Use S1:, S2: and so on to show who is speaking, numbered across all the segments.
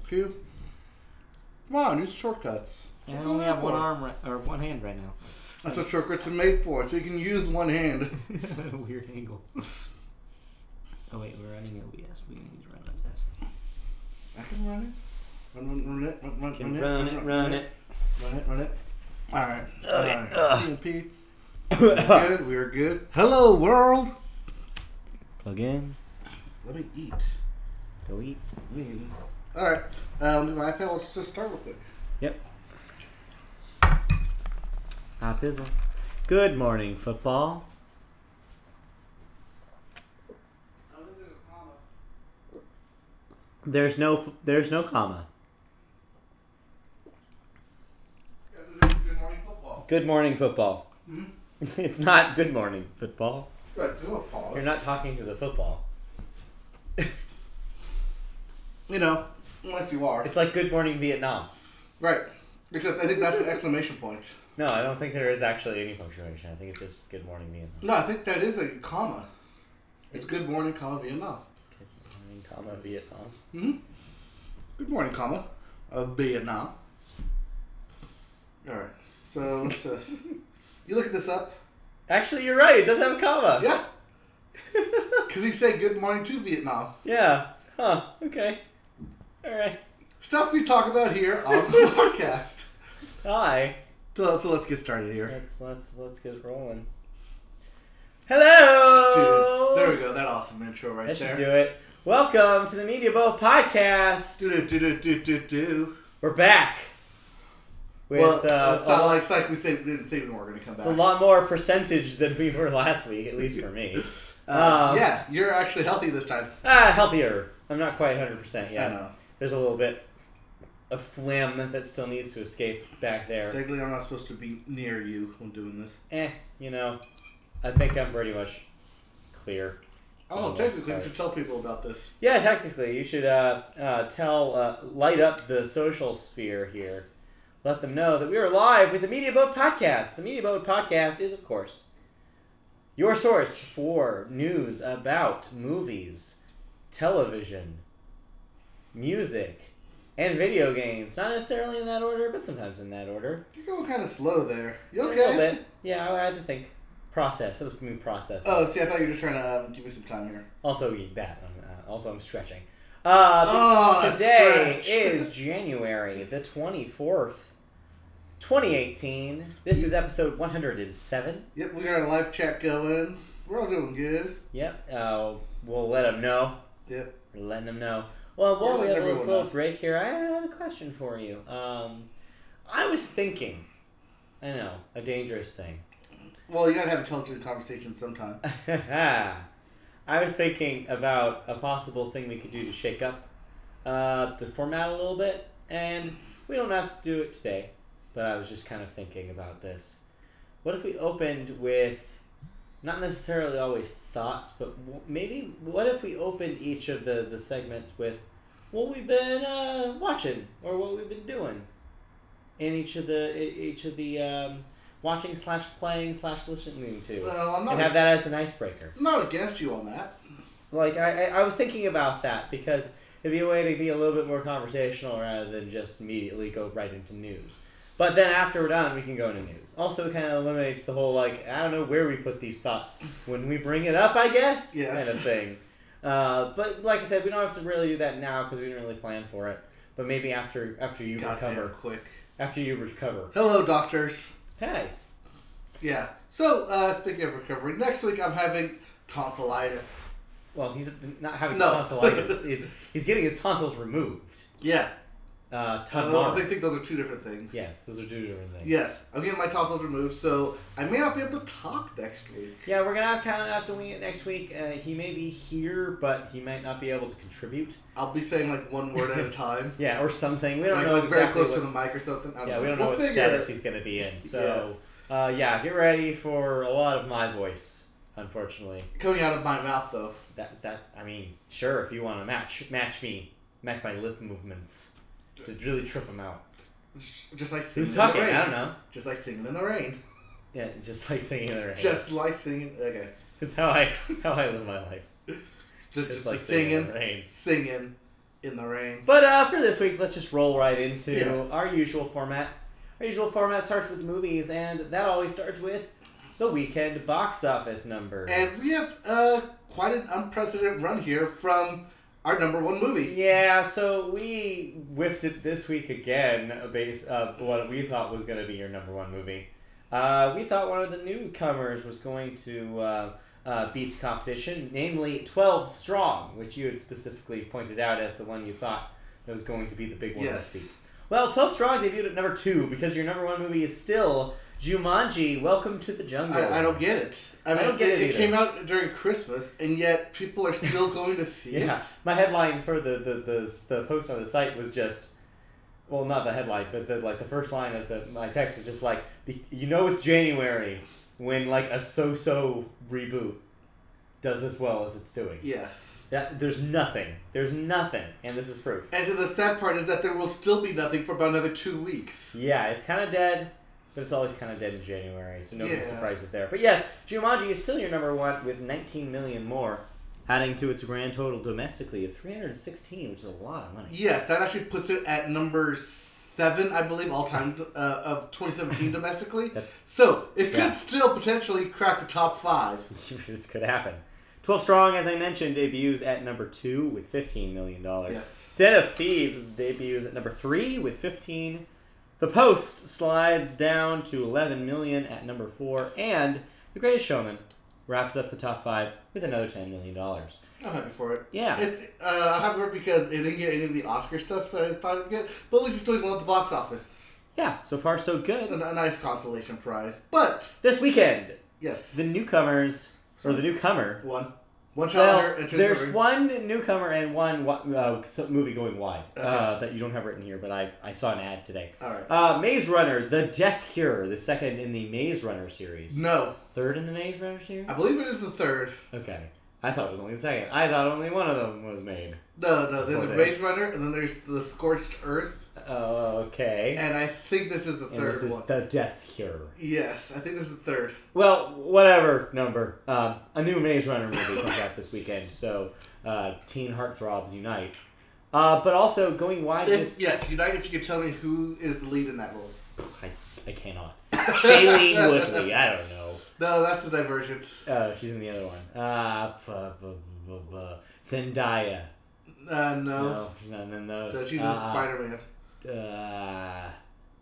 S1: Okay. Come on, use shortcuts.
S2: I only have one arm or one hand right now.
S1: That's what shortcuts are made for, so you can use one hand.
S2: Weird angle. Oh wait, we're running OBS. We need to run on this.
S1: I can run it. Run it.
S2: Run it.
S1: Run it. All right.
S2: Okay.
S1: PNP. We're good. Hello, world.
S2: Plug in.
S1: Let me eat.
S2: Go eat.
S1: All right. My iPad. Let's just start real quick.
S2: Yep. Hot pizzle. Good morning, football. There's no comma.
S1: Good morning, football.
S2: Good morning, football.
S1: Mm-hmm.
S2: It's not good morning, football.
S1: Right, do a pause.
S2: You're not talking to the football.
S1: Unless you are.
S2: It's like good morning, Vietnam.
S1: Right. Except I think that's an exclamation point.
S2: No, I don't think there is actually any punctuation. I think it's just good morning, Vietnam.
S1: No, I think that is a comma. It's good morning, comma, Vietnam.
S2: Good morning, comma, Vietnam.
S1: Mm-hmm. Good morning, comma, Vietnam. All right. So let's. You looking this up?
S2: Actually, you're right. It does have a comma.
S1: Yeah. Because he said good morning to Vietnam.
S2: Yeah. Huh. Okay. All right.
S1: Stuff we talk about here on the podcast.
S2: Hi.
S1: So let's get started here.
S2: Let's get rolling. Hello.
S1: Dude, there we go. That awesome intro right
S2: that
S1: there.
S2: That should do it. Welcome to the Media Boat Podcast.
S1: Do.
S2: We're back. With,
S1: it's not like we didn't say we weren't going to come back.
S2: A lot more percentage than we were last week, at least for me.
S1: Yeah, you're actually healthy this time.
S2: Healthier. I'm not quite 100% yet.
S1: I know.
S2: There's a little bit of phlegm that still needs to escape back there.
S1: Technically, I'm not supposed to be near you when doing this.
S2: I think I'm pretty much clear.
S1: Oh, technically, you should tell people about this.
S2: Yeah, technically, you should light up the social sphere here. Let them know that we are live with the Media Boat Podcast. The Media Boat Podcast is, of course, your source for news about movies, television, music, and video games. Not necessarily in that order, but sometimes in that order.
S1: You're going kind of slow there. You okay?
S2: A little bit. Yeah, I had to think. Process. That was me process.
S1: Oh, see, I thought you were just trying to give me some time here.
S2: Also, that. I'm stretching.
S1: Today
S2: is January the 24th, 2018. This is episode 107.
S1: Yep, we got our live chat going. We're all doing good.
S2: Yep. We'll let them know.
S1: Yep.
S2: We're letting them know. Well, while we have a little slow break here, I have a question for you. I was thinking, I know, a dangerous thing.
S1: Well, you gotta have intelligent conversation sometime.
S2: I was thinking about a possible thing we could do to shake up the format a little bit, and we don't have to do it today, but I was just kind of thinking about this. What if we opened with, not necessarily always thoughts, but maybe what if we opened each of the segments with what we've been watching or what we've been doing in each of the watching / playing / listening to, and have that as an icebreaker.
S1: I'm not against you on that.
S2: Like I was thinking about that because it'd be a way to be a little bit more conversational rather than just immediately go right into news. But then after we're done, we can go into news. Also, it kind of eliminates the whole I don't know where we put these thoughts when we bring it up, I guess,
S1: yes.
S2: kind of thing. But like I said, we don't have to really do that now because we didn't really plan for it. But maybe after you recover.
S1: Quick.
S2: After you recover.
S1: Hello, doctors.
S2: Hey.
S1: Yeah. So, speaking of recovery, next week I'm having tonsillitis.
S2: Well, he's not having tonsillitis. He's getting his tonsils removed.
S1: Yeah.
S2: I
S1: think those are two different things.
S2: Yes, those are two different things.
S1: Yes. I'm getting my tonsils removed, so I may not be able to talk next week.
S2: Yeah, we're going to kind of have to wing it next week. He may be here, but he might not be able to contribute.
S1: I'll be saying one word at a time.
S2: Yeah, or something. We don't know exactly
S1: very close to the mic or something.
S2: We don't know what status he's going to be in. So, yes. Get ready for a lot of my voice, unfortunately.
S1: Coming out of my mouth, though.
S2: Sure, if you want to match my lip movements to really trip him out.
S1: Just like singing
S2: Who's talking?
S1: in the rain.
S2: I don't know.
S1: Just like singing in the rain.
S2: Yeah, just like singing in the rain.
S1: Just like singing. Okay.
S2: It's how I live my life.
S1: Just like singing in the rain.
S2: But for this week, let's just roll right into
S1: Yeah.
S2: our usual format. Our usual format starts with movies, and that always starts with the weekend box office numbers.
S1: And we have quite an unprecedented run here from our number one movie.
S2: Yeah, so we whiffed it this week again, based of what we thought was going to be your number one movie. We thought one of the newcomers was going to beat the competition, namely 12 Strong, which you had specifically pointed out as the one you thought that was going to be the big one
S1: Yes.
S2: to beat. Well, 12 Strong debuted at number 2 because your number one movie is still Jumanji, Welcome to the Jungle.
S1: I don't get it. I mean,
S2: don't get it
S1: it
S2: either.
S1: came out during Christmas, and yet people are still going to see
S2: Yeah,
S1: it.
S2: my headline for the post on the site was just, well, not the headline, but the first line of my text was just like, you know it's January when like a so-so reboot does as well as it's doing.
S1: Yes.
S2: Yeah, there's nothing, and this is proof.
S1: And the sad part is that there will still be nothing for about another 2 weeks.
S2: Yeah, it's kind of dead, but it's always kind of dead in January, so no big
S1: Yeah.
S2: surprises there. But yes, Jumanji is still your number one with 19 million more, adding to its grand total domestically of 316, which is a lot of money.
S1: Yes, that actually puts it at number 7, I believe, all time of 2017 domestically. So it could still potentially crack the top 5.
S2: This could happen. 12 Strong, as I mentioned, debuts at number 2 with $15 million.
S1: Yes.
S2: Den of Thieves debuts at number 3 with 15. The Post slides down to 11 million at number 4, and The Greatest Showman wraps up the top 5 with another $10 million.
S1: I'm happy for it.
S2: Yeah.
S1: I'm happy for it because it didn't get any of the Oscar stuff that I thought it would get, but at least it's doing well at the box office.
S2: Yeah, so far so good.
S1: A nice consolation prize. But
S2: This weekend,
S1: yes,
S2: the newcomers, or the newcomer.
S1: One challenger
S2: Well,
S1: enters
S2: there's
S1: the ring.
S2: one newcomer and one movie going wide
S1: Okay.
S2: that you don't have written here, but I saw an ad today.
S1: All right.
S2: Maze Runner, The Death Cure, the second in the Maze Runner series.
S1: No,
S2: Third in the Maze Runner series?
S1: I believe it is the third.
S2: Okay. I thought it was only the second. I thought only one of them was made.
S1: No, there's
S2: Before
S1: the
S2: this.
S1: Maze Runner, and then there's the Scorched Earth,
S2: Okay.
S1: and I think this is the
S2: And
S1: third
S2: this is
S1: one.
S2: The Death Cure.
S1: Yes, I think this is the third.
S2: Well, whatever number. A new Maze Runner movie comes out this weekend, so teen heartthrobs unite. But also going wide this...
S1: Yes, Unite, if you could tell me who is the lead in that role.
S2: I cannot. Shailene Woodley. I don't know.
S1: No, that's the Divergent.
S2: She's in the other one. Zendaya.
S1: No.
S2: No, she's not in those.
S1: No, she's in Spider-Man.
S2: I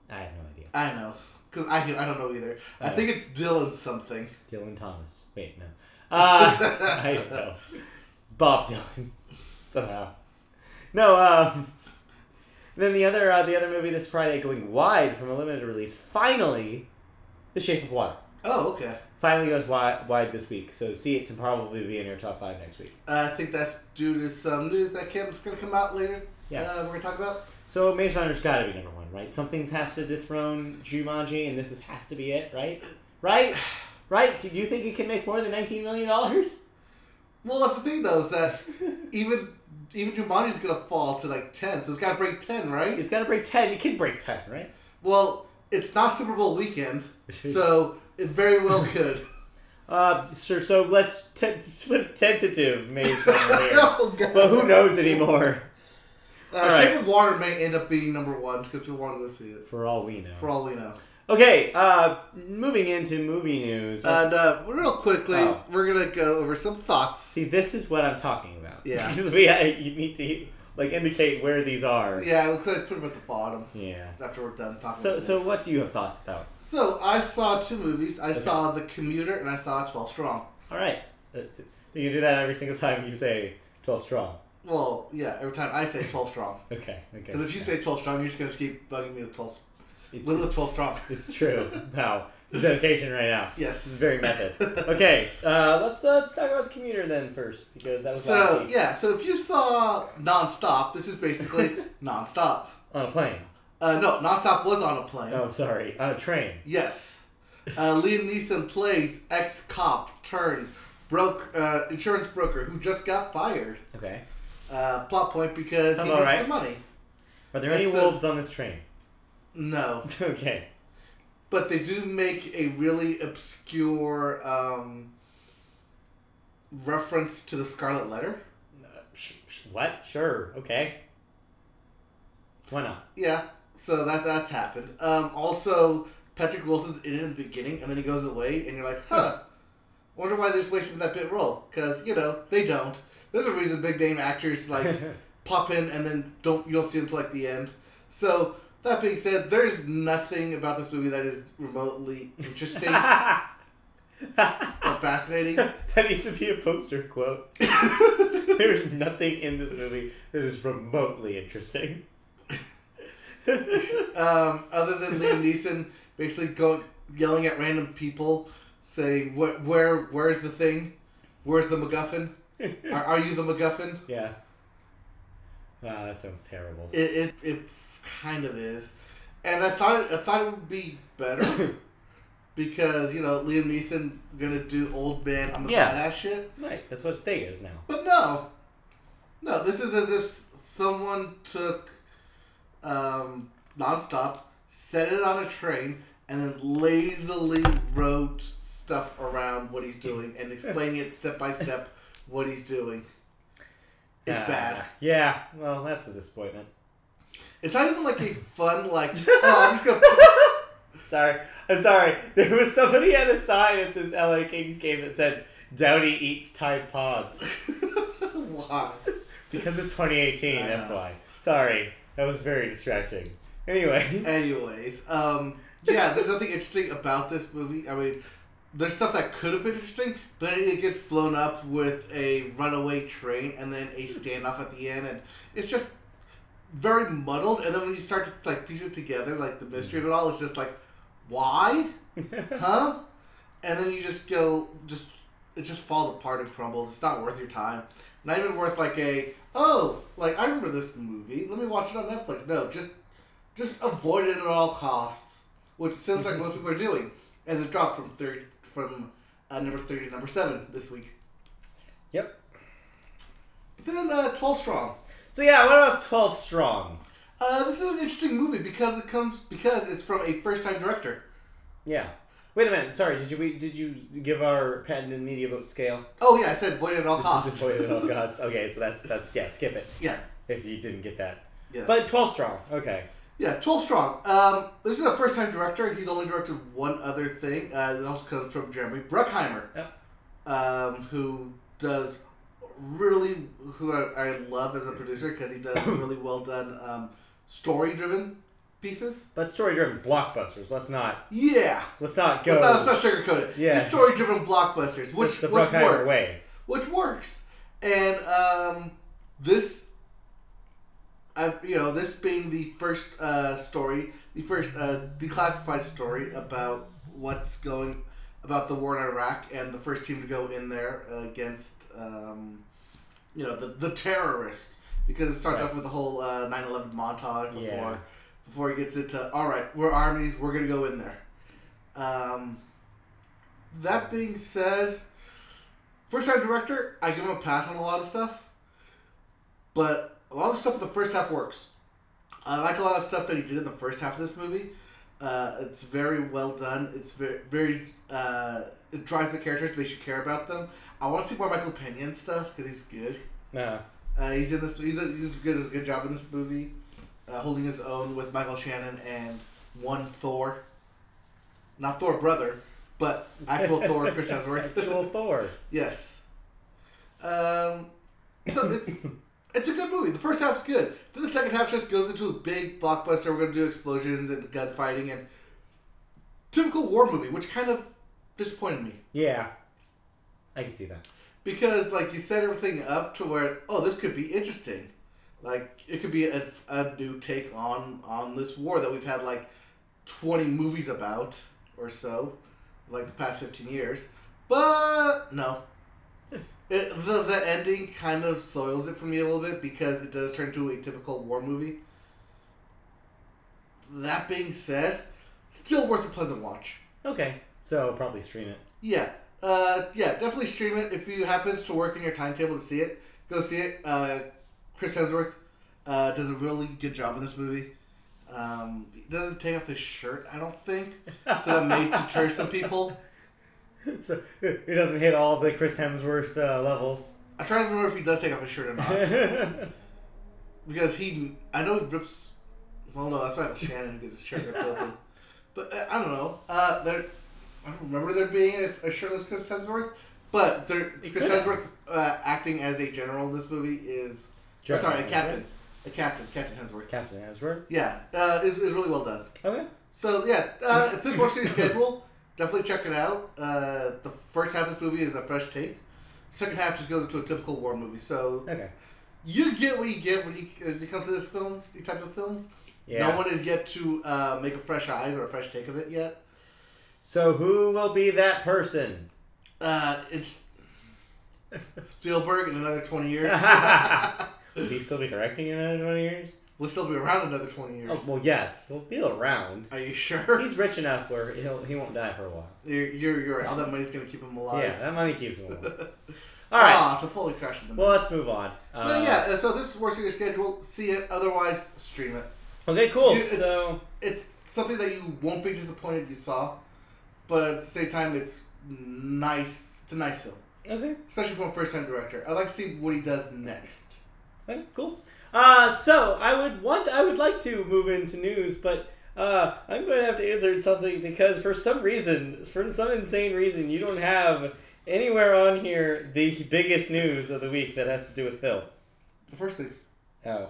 S2: have no idea.
S1: I know. Because I don't know either. I think it's Dylan something.
S2: Dylan Thomas. Wait, no. I don't know. Bob Dylan. Somehow. No, then the other movie this Friday going wide from a limited release, finally, The Shape of Water.
S1: Oh, okay.
S2: Finally goes wide this week, so see it to probably be in your top 5 next week.
S1: I think that's due to some news that Kim's going to come out later.
S2: Yeah.
S1: We're going to talk about.
S2: So Maze Runner's got to be number 1, right? Something has to dethrone Jumanji, and this has to be it, right? Right? Right? Do you think it can make more than $19 million?
S1: Well, that's the thing, though, is that even Jumanji's going to fall to like 10, so it's got to break 10, right?
S2: It's got to break 10. It can break 10, right?
S1: Well, it's not Super Bowl weekend, so it very well could.
S2: Sure, so let's put a tentative Maze Runner here.
S1: Oh, God.
S2: But who knows anymore? All
S1: Shape
S2: right.
S1: of Water may end up being number 1 because people want to go see it.
S2: For all we know.
S1: For all we know.
S2: Okay, moving into movie news.
S1: And real quickly, we're going to go over some thoughts.
S2: See, this is what I'm talking about.
S1: Yeah.
S2: Because you need to indicate where these are.
S1: Yeah, we'll put them at the bottom.
S2: Yeah.
S1: After we're done talking
S2: So
S1: about this.
S2: what do you have thoughts about?
S1: So, I saw 2 movies. I saw The Commuter and I saw 12 Strong.
S2: All right. You can do that every single time you say 12 Strong.
S1: Well, yeah, every time I say 12 Strong.
S2: Okay.
S1: Because if you say 12 Strong, you're just going to keep bugging me with 12
S2: It's
S1: 12 Strong.
S2: It's true. Wow. This is dedication right now.
S1: Yes.
S2: This is very method. Okay. Let's talk about The Commuter then first, because that was last week.
S1: So if you saw Nonstop, this is basically Nonstop.
S2: On a plane.
S1: No, Nonstop was on a plane.
S2: Oh, sorry. On a train.
S1: Yes. Liam Neeson plays ex-cop turned insurance broker who just got fired.
S2: Okay.
S1: Plot point because he
S2: Sounds all
S1: needs
S2: right.
S1: the money.
S2: Are there any
S1: It's,
S2: wolves on this train?
S1: No.
S2: Okay.
S1: But they do make a really obscure reference to the Scarlet Letter.
S2: What? Sure. Okay. Why not?
S1: Yeah, so that's happened. Also, Patrick Wilson's in it in the beginning, and then he goes away, and you're like, huh. Wonder why they just wasted for that bit role. Because, they don't. There's a reason big name actors, pop in and then you don't see them until, the end. So, that being said, there's nothing about this movie that is remotely interesting or fascinating.
S2: That needs to be a poster quote. There's nothing in this movie that is remotely interesting.
S1: Other than Liam Neeson basically yelling at random people, saying, where's the thing? Where's the MacGuffin? Are you the MacGuffin?
S2: Yeah. That sounds terrible.
S1: It kind of is. And I thought it would be better because, Liam Neeson gonna do old man, I'm a badass shit.
S2: Right, that's what Stay is now.
S1: But no. No, this is as if someone took Nonstop, set it on a train, and then lazily wrote stuff around what he's doing and explaining it step by step what he's doing. It's bad.
S2: Yeah, well, that's a disappointment.
S1: It's not even a fun, I'm just gonna...
S2: I'm sorry. There was somebody at a sign at this LA Kings game that said, Doughty eats Tide Pods.
S1: Why?
S2: Because it's 2018, that's why. Sorry, that was very distracting. Anyways,
S1: yeah, there's nothing interesting about this movie. I mean, there's stuff that could have been interesting, but it gets blown up with a runaway train and then a standoff at the end, and it's just very muddled. And then when you start to piece it together, the mystery of it all, it's just why, huh? And then you just go, it just falls apart and crumbles. It's not worth your time. Not even worth I remember this movie. Let me watch it on Netflix. No, just avoid it at all costs, which seems like most people are doing. As it dropped from number 30 to number 7 this week.
S2: Yep.
S1: But then 12 Strong.
S2: So yeah, what about 12 Strong?
S1: This is an interesting movie because it's from a first-time director.
S2: Yeah. Wait a minute. Sorry. Did you give our patent and media vote scale?
S1: Oh yeah, I said avoid it at all costs.
S2: Avoid it at all costs. Okay, so that's skip it.
S1: Yeah.
S2: If you didn't get that.
S1: Yes.
S2: But 12 Strong. Okay.
S1: Yeah, 12 Strong. This is a first-time director. He's only directed one other thing. It also comes from Jeremy Bruckheimer, who does who I love as a producer because he does really well done story-driven pieces.
S2: But story-driven blockbusters. Let's not.
S1: Yeah.
S2: Let's not go.
S1: Let's not sugarcoat it.
S2: Yeah.
S1: It's story-driven blockbusters, which work.
S2: Way.
S1: Which works, and this. This being the first story, the first declassified story about about the war in Iraq, and the first team to go in there against, the terrorists, because it starts off with the whole 9/11 montage before he gets into, all right, we're armies, we're gonna go in there. That being said, first time director, I give him a pass on a lot of stuff, but a lot of stuff in the first half works. I like a lot of stuff that he did in the first half of this movie. It's very well done. It's very it drives the characters, makes you care about them. I want to see more Michael Pena stuff because he's good.
S2: Yeah.
S1: He's in this. He does a good job in this movie, holding his own with Michael Shannon and one Thor. Not Thor brother, but actual Thor, Chris Hemsworth.
S2: Actual Thor.
S1: Yes. So it's a good movie. The first half's good. Then the second half just goes into a big blockbuster. We're going to do explosions and gunfighting and typical war movie, which kind of disappointed me.
S2: Yeah. I can see that.
S1: Because, you set everything up to where, this could be interesting. It could be a new take on this war that we've had, 20 movies about or so, the past 15 years. But, no. The ending kind of soils it for me a little bit because it does turn into a typical war movie. That being said, still worth a pleasant watch.
S2: Okay, so probably stream it.
S1: Yeah, definitely stream it. If you happens to work in your timetable to see it, go see it. Chris Hemsworth does a really good job in this movie. He doesn't take off his shirt, I don't think, so that may deter some people.
S2: So he doesn't hit all the Chris Hemsworth levels.
S1: I'm trying to remember if he does take off his shirt or not. Because I know he rips Well, no, that's Michael Shannon who gets his shirt ripped open. But I don't know. I don't remember there being a shirtless Chris Hemsworth, but Chris Hemsworth acting as a general in this movie is... a captain. Captain Hemsworth.
S2: Captain Hemsworth?
S1: Yeah, is really well done.
S2: Okay.
S1: So, yeah, if this works in your schedule, definitely check it out. The first half of this movie is a fresh take. Second half just goes into a typical war movie. So,
S2: okay.
S1: You get what you get when you come to these type of films. Yeah. No one has yet to make a fresh eyes or a fresh take of it yet.
S2: So who will be that person?
S1: It's Spielberg in another 20 years.
S2: Will he still be directing in another 20 years?
S1: We'll still be around another 20 years.
S2: Oh, well, yes. He'll be around.
S1: Are you sure?
S2: He's rich enough where he won't die for a while.
S1: You're right. All that money's going to keep him alive.
S2: Yeah, that money keeps him alive. All right.
S1: To fully crash the
S2: Well, let's move on.
S1: So this works in your schedule. See it. Otherwise, stream it.
S2: Okay, cool.
S1: It's something that you won't be disappointed you saw, but at the same time, it's nice. It's a nice film.
S2: Okay.
S1: Especially from a first-time director. I'd like to see what he does next.
S2: Okay, cool. So I would like to move into news, but I'm going to have to insert something because for some insane reason, you don't have anywhere on here the biggest news of the week that has to do with film.
S1: The first thing.
S2: Oh,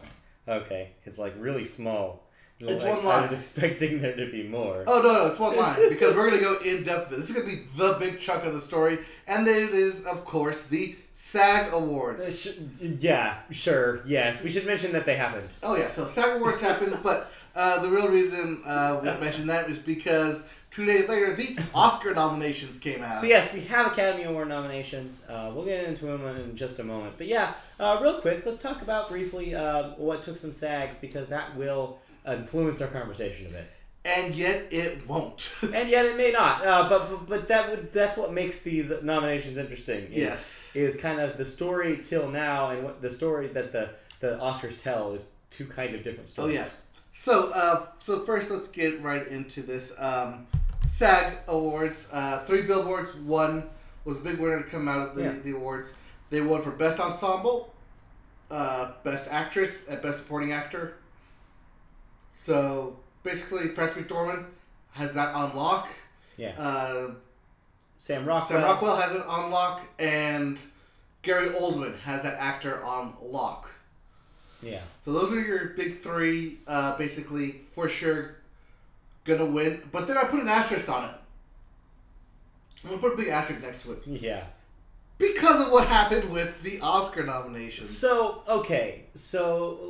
S2: okay. It's like really small.
S1: It's one line.
S2: I was expecting there to be more.
S1: Oh, no, it's one line because we're going to go in depth with it. This is going to be the big chunk of the story, and then it is, of course, the SAG Awards.
S2: Yeah, sure, yes. We should mention that they happened.
S1: Oh, yeah, so SAG Awards happened, but the real reason we mentioned that is because 2 days later, the Oscar nominations came out.
S2: So, yes, we have Academy Award nominations. We'll get into them in just a moment. But, yeah, real quick, let's talk about briefly what took some SAGs, because that will influence our conversation a bit.
S1: And yet it won't.
S2: And yet it may not. But that's what makes these nominations interesting. Is kind of the story till now, and what the story that the Oscars tell is two kind of different stories.
S1: Oh, yeah. So first let's get right into this. SAG Awards. 3 billboards. One was a big winner to come out of the awards. They won for Best Ensemble, Best Actress, and Best Supporting Actor. So basically, Frances McDormand has that on lock.
S2: Yeah. Sam Rockwell
S1: has it on lock, and Gary Oldman has that actor on lock.
S2: Yeah.
S1: So those are your big 3, basically, for sure, gonna win. But then I put an asterisk on it. I'm gonna put a big asterisk next to it.
S2: Yeah.
S1: Because of what happened with the Oscar nominations.
S2: So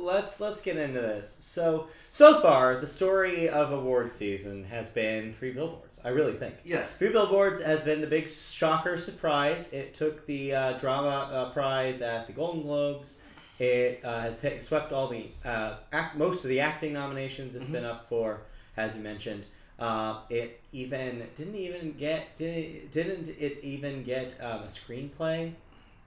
S2: let's get into this. So far, the story of award season has been 3 billboards. I really think.
S1: Yes.
S2: 3 billboards has been the big shocker surprise. It took the drama prize at the Golden Globes. It has swept all the most of the acting nominations. It's been up for, as you mentioned. It didn't even get a screenplay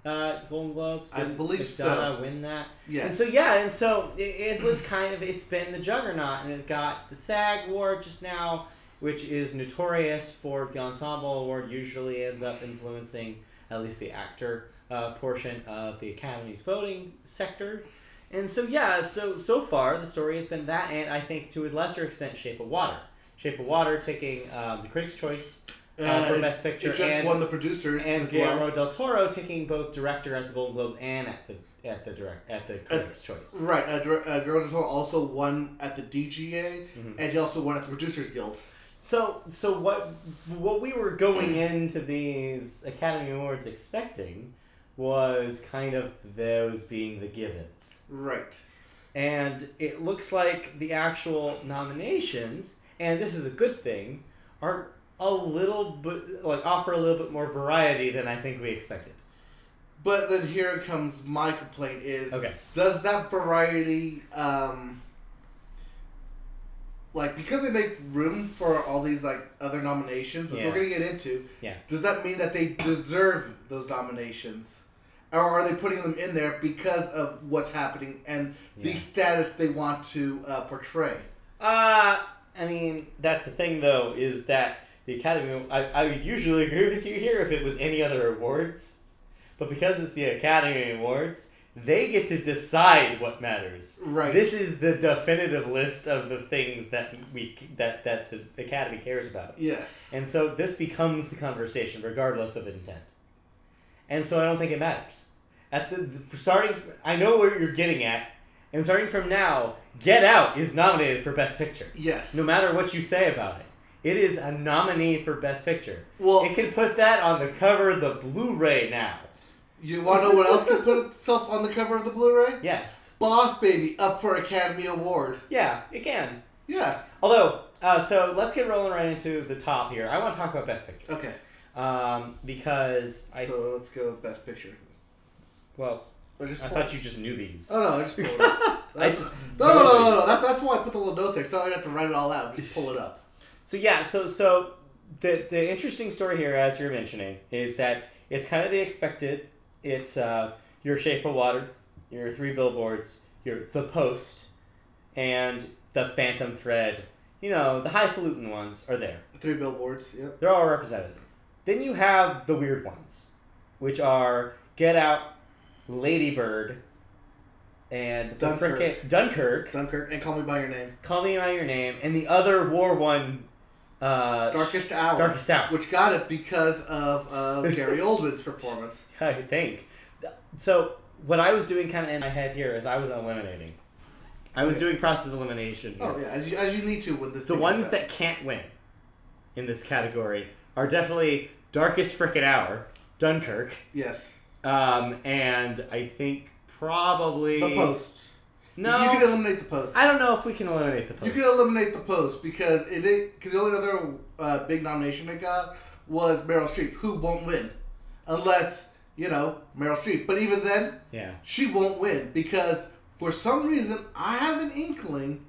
S2: at the Golden Globes.
S1: I believe so.
S2: McDonough win that?
S1: Yes.
S2: And so it was kind of, it's been the juggernaut, and it got the SAG award just now, which is notorious for the ensemble award. Usually ends up influencing at least the actor portion of the Academy's voting sector. And so so far the story has been that, and I think to a lesser extent Shape of Water. Shape of Water taking the Critics' Choice for Best Picture.
S1: It just won the producers
S2: and
S1: as
S2: Guillermo
S1: well.
S2: del Toro taking both director at the Golden Globes and at the Critics' Choice.
S1: Right. Guillermo del Toro also won at the DGA, and he also won at the Producers Guild.
S2: So what we were going into these Academy Awards expecting was kind of those being the givens.
S1: Right.
S2: And it looks like the actual nominations, and this is a good thing, are a little bit, offer a little bit more variety than I think we expected.
S1: But then here comes my complaint is,
S2: does
S1: that variety, because they make room for all these, other nominations, which we're going to get into, does that mean that they deserve those nominations? Or are they putting them in there because of what's happening and the status they want to portray?
S2: I mean, that's the thing, though, is that the Academy... I would usually agree with you here if it was any other awards. But because it's the Academy Awards, They get to decide what matters.
S1: Right.
S2: This is the definitive list of the things that that the Academy cares about.
S1: Yes.
S2: And so this becomes the conversation, regardless of intent. And so I don't think it matters. I know where you're getting at, and starting from now, Get Out is nominated for Best Picture.
S1: Yes.
S2: No matter what you say about it. It is a nominee for Best Picture.
S1: Well,
S2: it can put that on the cover of the Blu-ray now.
S1: You want to know what else can put itself on the cover of the Blu-ray?
S2: Yes.
S1: Boss Baby, up for Academy Award.
S2: Yeah, it can.
S1: Yeah.
S2: Although, so let's get rolling right into the top here. I want to talk about Best Picture.
S1: Okay.
S2: Because
S1: So let's go Best Picture.
S2: Well, I thought you just knew these.
S1: Oh no, I just pulled it up. No. That's why I put the little note there, so I don't have to write it all out. Just pull it up.
S2: So yeah, so the interesting story here, as you're mentioning, is that it's kind of the expected. It's your Shape of Water, your Three Billboards, your The Post, and the Phantom Thread. You know, the highfalutin ones are there.
S1: Three Billboards, yep.
S2: They're all represented. Then you have the weird ones, which are Get Out, Lady Bird, and
S1: Dunkirk.
S2: Dunkirk,
S1: and Call Me By Your Name.
S2: Call Me By Your Name, and the other war one,
S1: Darkest Hour.
S2: Darkest Hour.
S1: Which got it because of Gary Oldman's performance.
S2: I think. So, what I was doing kind of in my head here is I was eliminating. I was doing process elimination here.
S1: Oh, yeah, as you need to with this.
S2: The ones that can't win in this category are definitely Darkest Frickin' Hour, Dunkirk.
S1: Yes.
S2: And I think probably...
S1: The Post.
S2: No.
S1: You can eliminate The Post.
S2: I don't know if we can eliminate The Post.
S1: You can eliminate The Post because the only other big nomination it got was Meryl Streep, who won't win. Unless, Meryl Streep. But even then, she won't win because for some reason, I have an inkling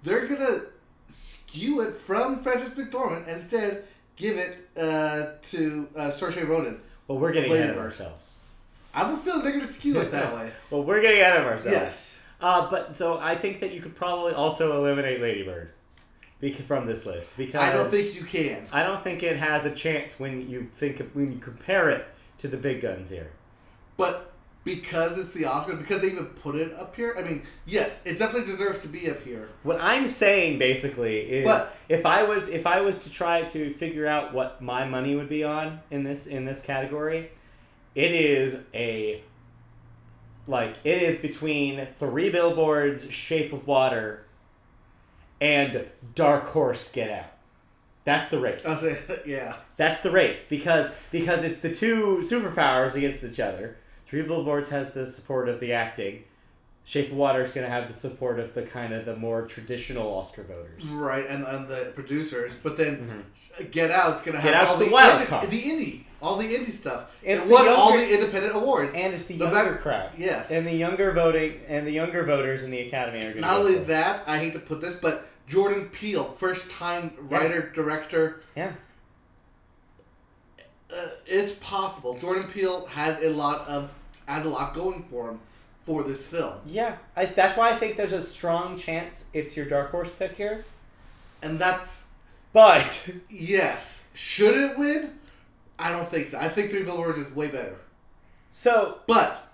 S1: they're going to skew it from Frances McDormand and instead give it to Saoirse Ronan.
S2: Well, we're getting ahead of ourselves.
S1: I have a feeling they're going to skew it that way.
S2: Well, we're getting ahead of ourselves.
S1: Yes.
S2: But so I think that you could probably also eliminate Lady Bird from this list because
S1: I don't think you can.
S2: I don't think it has a chance when you compare it to the big guns here.
S1: But because it's the Oscars, because they even put it up here, I mean, yes, it definitely deserves to be up here.
S2: What I'm saying basically is, if I was to try to figure out what my money would be on in this category, it is between Three Billboards, Shape of Water, and Dark Horse, Get Out. That's the race.
S1: Yeah.
S2: That's the race because it's the two superpowers against each other. Three Billboards has the support of the acting. Shape of Water is going to have the support of the more traditional Oscar voters.
S1: Right, and the producers. But then Get Out's going to have
S2: Out's
S1: all
S2: the wild card.
S1: All the indie stuff.
S2: It
S1: won all the independent awards.
S2: And it's the younger crowd.
S1: Yes.
S2: And the younger voters in the Academy are going to
S1: Not only that, I hate to put this, but Jordan Peele, first time writer, director.
S2: Yeah.
S1: It's possible. Jordan Peele has a lot going for him for this film.
S2: Yeah, that's why I think there's a strong chance it's your dark horse pick here. But
S1: yes, should it win? I don't think so. I think Three Billboards is way better.
S2: So,
S1: but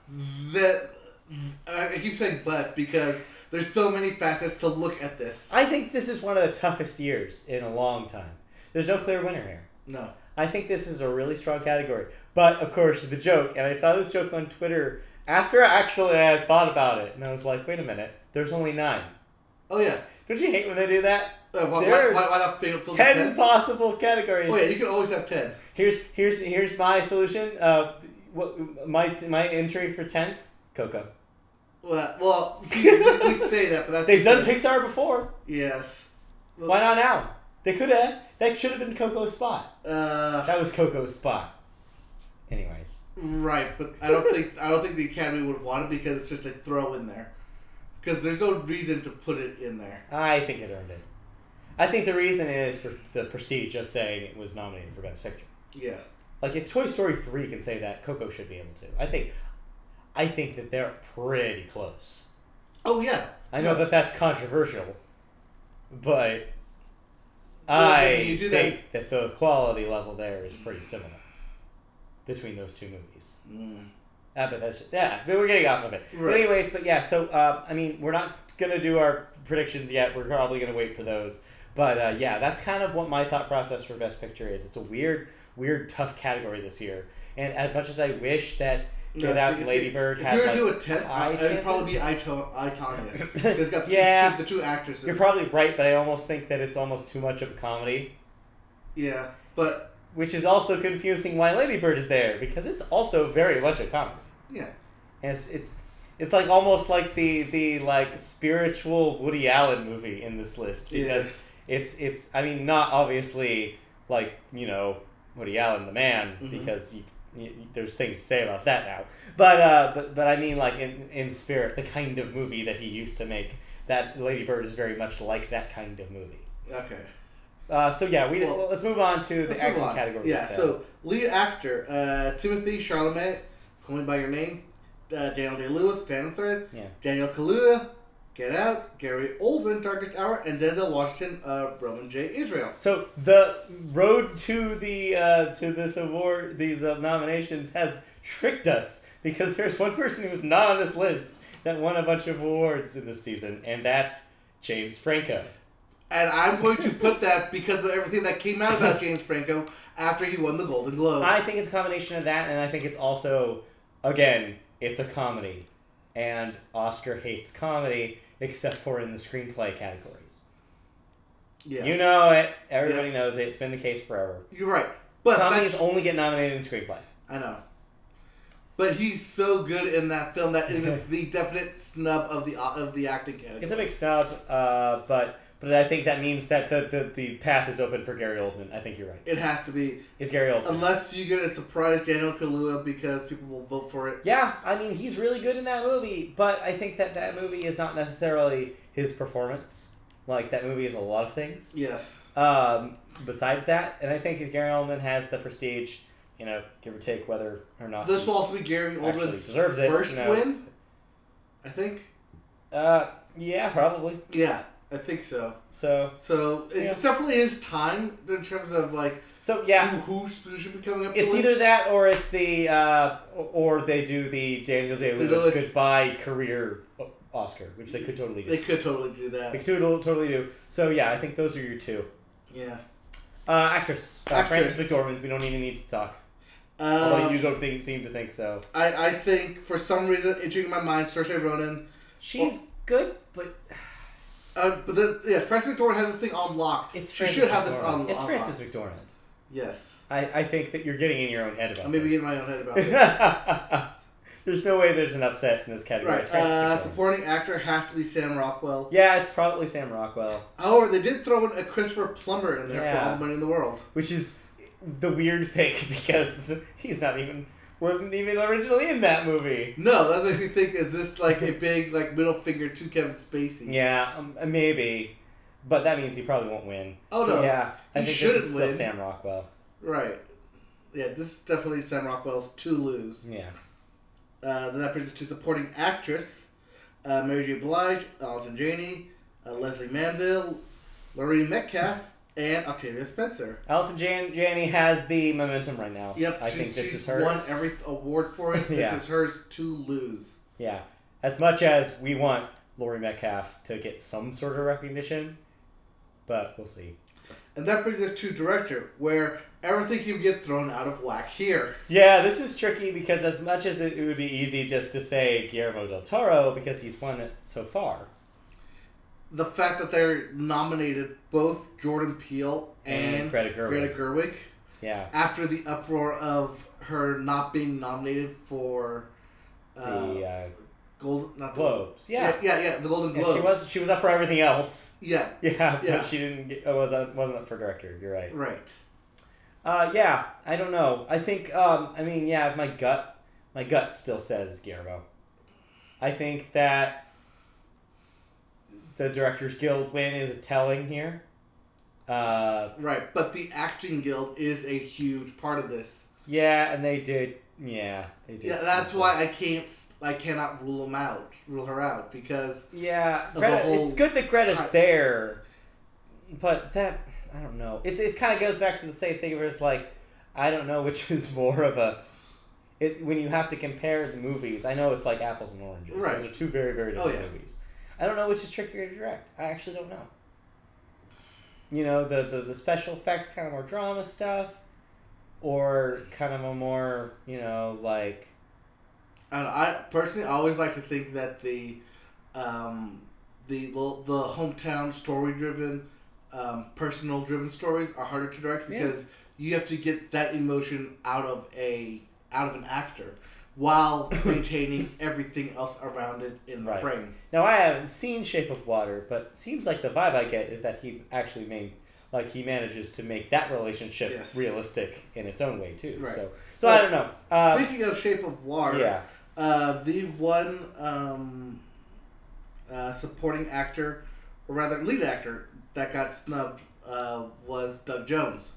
S1: I keep saying but because there's so many facets to look at this.
S2: I think this is one of the toughest years in a long time. There's no clear winner here.
S1: No.
S2: I think this is a really strong category. But, of course, the joke, and I saw this joke on Twitter after actually I had thought about it, and I was like, wait a minute, there's only 9.
S1: Oh, yeah.
S2: Don't you hate when they do that?
S1: Why not fill
S2: 10 possible categories.
S1: Oh, yeah, you can always have 10.
S2: Here's my solution. My entry for 10, Coco.
S1: Well, we say that, but that's
S2: they've done Pixar before.
S1: Yes.
S2: Well, why not now? They could have. That should have been Coco's spot. That was Coco's spot. Anyways.
S1: Right, but I don't think the Academy would want it because it's just a throw in there. Because there's no reason to put it in there.
S2: I think it earned it. I think the reason is for the prestige of saying it was nominated for Best Picture.
S1: Yeah.
S2: Like if Toy Story 3 can say that, Coco should be able to. I think that they're pretty close.
S1: Oh yeah.
S2: I know that's controversial, but I think that the quality level there is pretty similar between those two movies. But we're getting off of it.
S1: Right.
S2: But anyways, so, I mean, we're not going to do our predictions yet. We're probably going to wait for those. But, that's kind of what my thought process for Best Picture is. It's a weird, tough category this year. And as much as I wish that Get Out and Lady Bird had,
S1: if you were to do a 10th, it would probably be I, Tonya. It's got the two actresses.
S2: You're probably right, but I almost think that it's almost too much of a comedy.
S1: Yeah, but...
S2: Which is also confusing why Lady Bird is there, because it's also very much a comedy.
S1: Yeah.
S2: And it's like almost like the like spiritual Woody Allen movie in this list, because it's I mean, not obviously like, you know, Woody Allen the man, because there's things to say about that now. But I mean, like in spirit, the kind of movie that he used to make, that Lady Bird is very much like that kind of movie.
S1: Okay.
S2: Let's move on to the acting category.
S1: Yeah, so lead actor, Timothée Chalamet, Call Me By Your Name, Daniel Day-Lewis, Phantom Thread, Daniel Kaluuya, Get Out, Gary Oldman, Darkest Hour, and Denzel Washington, Roman J. Israel.
S2: So the road to this award, these nominations, has tricked us, because there's one person who's not on this list that won a bunch of awards in this season, and that's James Franco.
S1: And I'm going to put that because of everything that came out about James Franco after he won the Golden Globe.
S2: I think it's a combination of that, and I think it's also, again, it's a comedy. And Oscar hates comedy, except for in the screenplay categories.
S1: Yeah.
S2: You know it. Everybody knows it. It's been the case forever.
S1: You're right. But
S2: comedies only get nominated in screenplay.
S1: I know. But he's so good in that film that it is the definite snub of the acting category.
S2: It's a big snub, but I think that means that the path is open for Gary Oldman. I think you're right.
S1: It has to be.
S2: It's Gary Oldman.
S1: Unless you get a surprise Daniel Kaluuya because people will vote for it.
S2: Yeah, I mean, he's really good in that movie, but I think that movie is not necessarily his performance. Like, that movie is a lot of things.
S1: Yes.
S2: Besides that, and I think Gary Oldman has the prestige, you know, give or take whether or not
S1: this will also be Gary Oldman's first win, I think.
S2: Yeah, probably.
S1: Yeah. I think so.
S2: So
S1: it's definitely his time in terms of like.
S2: So yeah,
S1: who should be coming up?
S2: It's either that or it's the or they do the Daniel Day-Lewis goodbye career Oscar, which they could totally do.
S1: They could totally do that.
S2: They could totally do. So yeah, I think those are your two.
S1: Yeah.
S2: Actress. Frances McDormand. We don't even need to talk. Although you don't seem to think so.
S1: I think for some reason, entering my mind, Saoirse Ronan.
S2: She's good, but.
S1: Frances McDormand has this thing on lock. She should have this on lock.
S2: It's Frances McDormand.
S1: Yes.
S2: I think that you're getting in your own head about this.
S1: Maybe getting my own head about this.
S2: There's no way there's an upset in this category.
S1: Right. Supporting actor has to be Sam Rockwell.
S2: Yeah, it's probably Sam Rockwell.
S1: However, they did throw in a Christopher Plummer in there for All the Money in the World.
S2: Which is the weird pick because wasn't even originally in that movie.
S1: No, that's what you think. Is this like a big middle finger to Kevin Spacey?
S2: Yeah, maybe, but that means he probably won't win.
S1: Oh no,
S2: yeah, I think this is still Sam Rockwell.
S1: Right. Yeah, this is definitely Sam Rockwell's to lose.
S2: Yeah.
S1: Then that brings us to supporting actress: Mary J. Blige, Allison Janney, Leslie Manville, Laurie Metcalf, and Octavia Spencer.
S2: Allison Janney has the momentum right now.
S1: Yep,
S2: I think this is hers.
S1: She's won every award for it. This is hers to lose.
S2: Yeah, as much as we want Laurie Metcalf to get some sort of recognition, but we'll see.
S1: And that brings us to director, where everything can get thrown out of whack here.
S2: Yeah, this is tricky because as much as it would be easy just to say Guillermo del Toro because he's won it so far.
S1: The fact that they're nominated both Jordan Peele and
S2: Greta
S1: Gerwig.
S2: Yeah.
S1: After the uproar of her not being nominated for
S2: the
S1: Globes.
S2: Yeah,
S1: the Golden Globes.
S2: Yeah, she was up for everything else.
S1: Yeah.
S2: But she didn't wasn't up for director. You're right.
S1: Right.
S2: Yeah, I don't know. I think my gut still says Guillermo. I think that the Directors Guild win is telling here.
S1: Right, but the Acting Guild is a huge part of this.
S2: Yeah, and they did. Yeah, they did.
S1: Yeah, that's why I cannot rule her out because.
S2: Yeah, it's good that Greta's there, but that I don't know. It kind of goes back to the same thing where it's like I don't know which is more of a. when you have to compare the movies, I know it's like apples and oranges.
S1: Right.
S2: Those are two very, very different movies. I don't know which is trickier to direct. I actually don't know. The special effects, kind of more drama stuff, or kind of a more, like...
S1: I personally always like to think that the hometown story-driven, personal-driven stories are harder to direct because you have to get that emotion out of an actor while maintaining everything else around it in the frame.
S2: Now, I haven't seen Shape of Water, but it seems like the vibe I get is that he actually he manages to make that relationship realistic in its own way too.
S1: Right.
S2: So I don't know.
S1: Speaking of Shape of Water, the one supporting actor, or rather lead actor, that got snubbed was Doug Jones.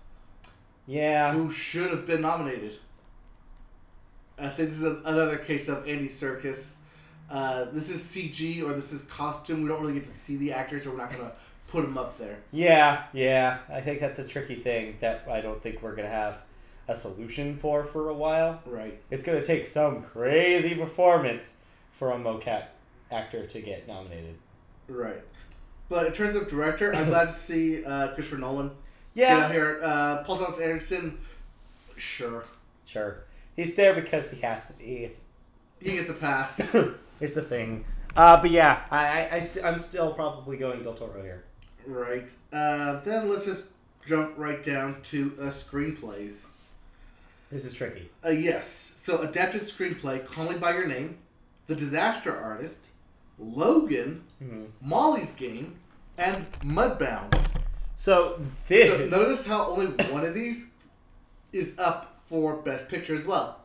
S2: Yeah.
S1: Who should have been nominated. I think this is another case of Andy Serkis. This is CG or this is costume. We don't really get to see the actors, so we're not going to put them up there.
S2: Yeah. I think that's a tricky thing that I don't think we're going to have a solution for a while.
S1: Right.
S2: It's going to take some crazy performance for a mocap actor to get nominated.
S1: Right. But in terms of director, I'm glad to see Christopher Nolan
S2: get
S1: out here. Paul Thomas Anderson, sure.
S2: He's there because he has to be.
S1: He gets a pass.
S2: Here's the thing. But yeah, I'm still probably going Del Toro here.
S1: Right. Then let's just jump right down to screenplays.
S2: This is tricky.
S1: Yes. So adapted screenplay, Call Me By Your Name, The Disaster Artist, Logan, Molly's Game, and Mudbound.
S2: So
S1: notice how only one of these is up for Best Picture as well.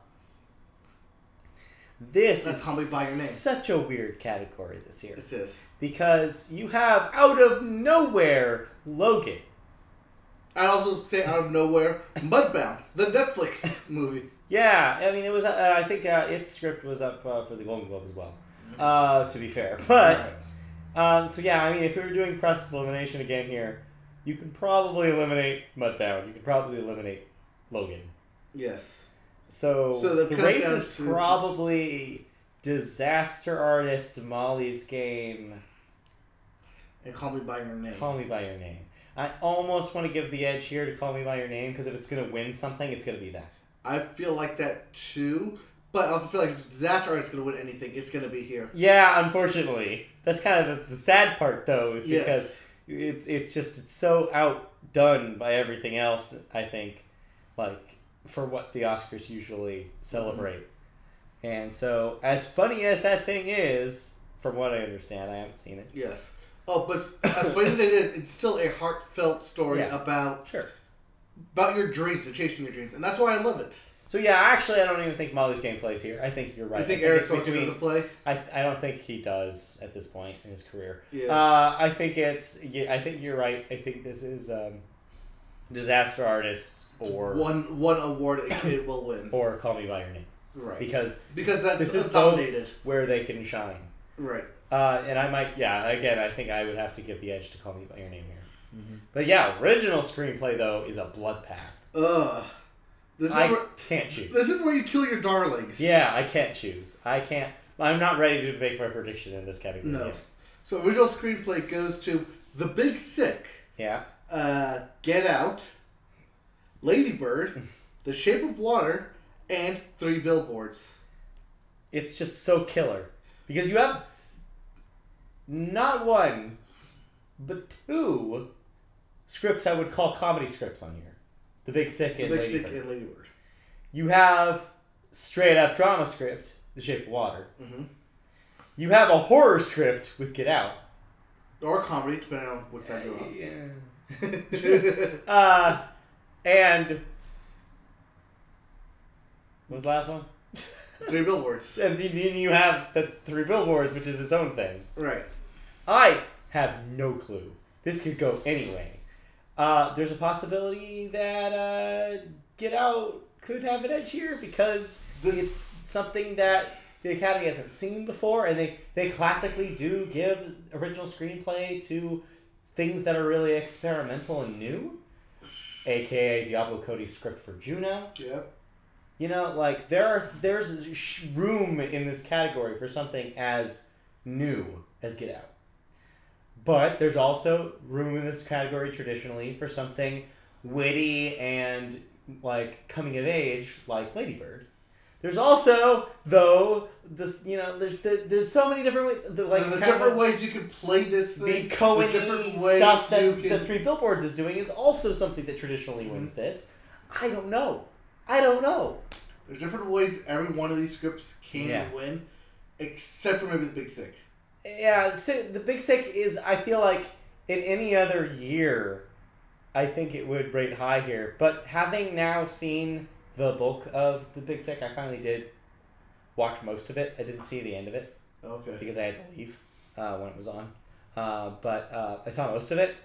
S2: That's
S1: Call Me By Your Name.
S2: Such a weird category this year.
S1: This is.
S2: Because you have, out of nowhere, Logan.
S1: I'd also say out of nowhere, Mudbound, the Netflix movie.
S2: Yeah, I mean, it was. I think its script was up for the Golden Globe as well. To be fair, but so yeah, I mean, if we were doing process elimination again here, you can probably eliminate Mudbound. You can probably eliminate Logan.
S1: Yes.
S2: So the race is probably Disaster Artist, Molly's Game,
S1: and Call Me By Your Name.
S2: Call Me By Your Name. I almost want to give the edge here to Call Me By Your Name because if it's going to win something, it's going to be that.
S1: I feel like that too, but I also feel like if Disaster Artist is going to win anything, it's going to be here.
S2: Yeah, unfortunately. That's kind of the sad part, though, is because it's so outdone by everything else, I think, like, for what the Oscars usually celebrate. Mm-hmm. And so, as funny as that thing is, from what I understand, I haven't seen it.
S1: Yes. Oh, but as funny as it is, it's still a heartfelt story about your dreams and chasing your dreams, and that's why I love it.
S2: So yeah, actually, I don't even think Molly's Game plays here. I think you're right.
S1: You think Aaron Sorkin doesn't play?
S2: I don't think he does at this point in his career.
S1: Yeah.
S2: I think you're right. I think this is Disaster Artist or
S1: one award it will win,
S2: or Call Me By Your Name.
S1: Right.
S2: Because
S1: this is
S2: nominated where they can shine.
S1: Right.
S2: And I might, again, I think I would have to give the edge to Call Me By Your Name here. Mm-hmm. But yeah, original screenplay, though, is a bloodbath.
S1: Ugh.
S2: Can't choose.
S1: This is where you kill your darlings.
S2: Yeah, I can't choose. I'm not ready to make my prediction in this category.
S1: No.
S2: Yet.
S1: So original screenplay goes to The Big Sick.
S2: Yeah.
S1: Get Out, Lady Bird, The Shape of Water, and 3 Billboards.
S2: It's just so killer. Because you have not one, but 2 scripts I would call comedy scripts on here. The Big Sick and Lady Bird. You have straight up drama script, The Shape of Water. Mm-hmm. You have a horror script with Get Out.
S1: Or comedy, depending on which side you're on.
S2: Yeah. And what was the last one?
S1: 3 Billboards.
S2: And then you have the 3 Billboards, which is its own thing.
S1: Right.
S2: I have no clue. This could go anyway. There's a possibility that Get Out could have an edge here because it's something that the Academy hasn't seen before, and they classically do give original screenplay to things that are really experimental and new, a.k.a. Diablo Cody's script for Juno.
S1: Yep.
S2: You know, like there's room in this category for something as new as Get Out. But there's also room in this category traditionally for something witty and like coming of age like Lady Bird. There's also though this there's so many different ways
S1: there's different ways you can play this thing.
S2: The Coen stuff that the Three Billboards is doing is also something that traditionally wins this. I don't know.
S1: There's different ways every one of these scripts can win, except for maybe The Big Sick.
S2: Yeah, The Big Sick is, I feel like, in any other year, I think it would rate high here. But having now seen the bulk of The Big Sick, I finally did watch most of it. I didn't see the end of it.
S1: Okay.
S2: Because I had to leave when it was on. But I saw most of it.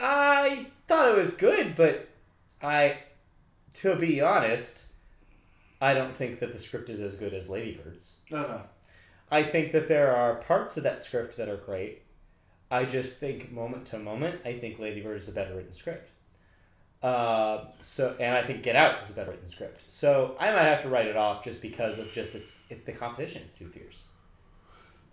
S2: I thought it was good, but to be honest, I don't think that the script is as good as Lady Bird's.
S1: No.
S2: I think that there are parts of that script that are great. I just think moment to moment, I think Lady Bird is a better written script. And I think Get Out is a better written script. So I might have to write it off just because of the competition is too fierce.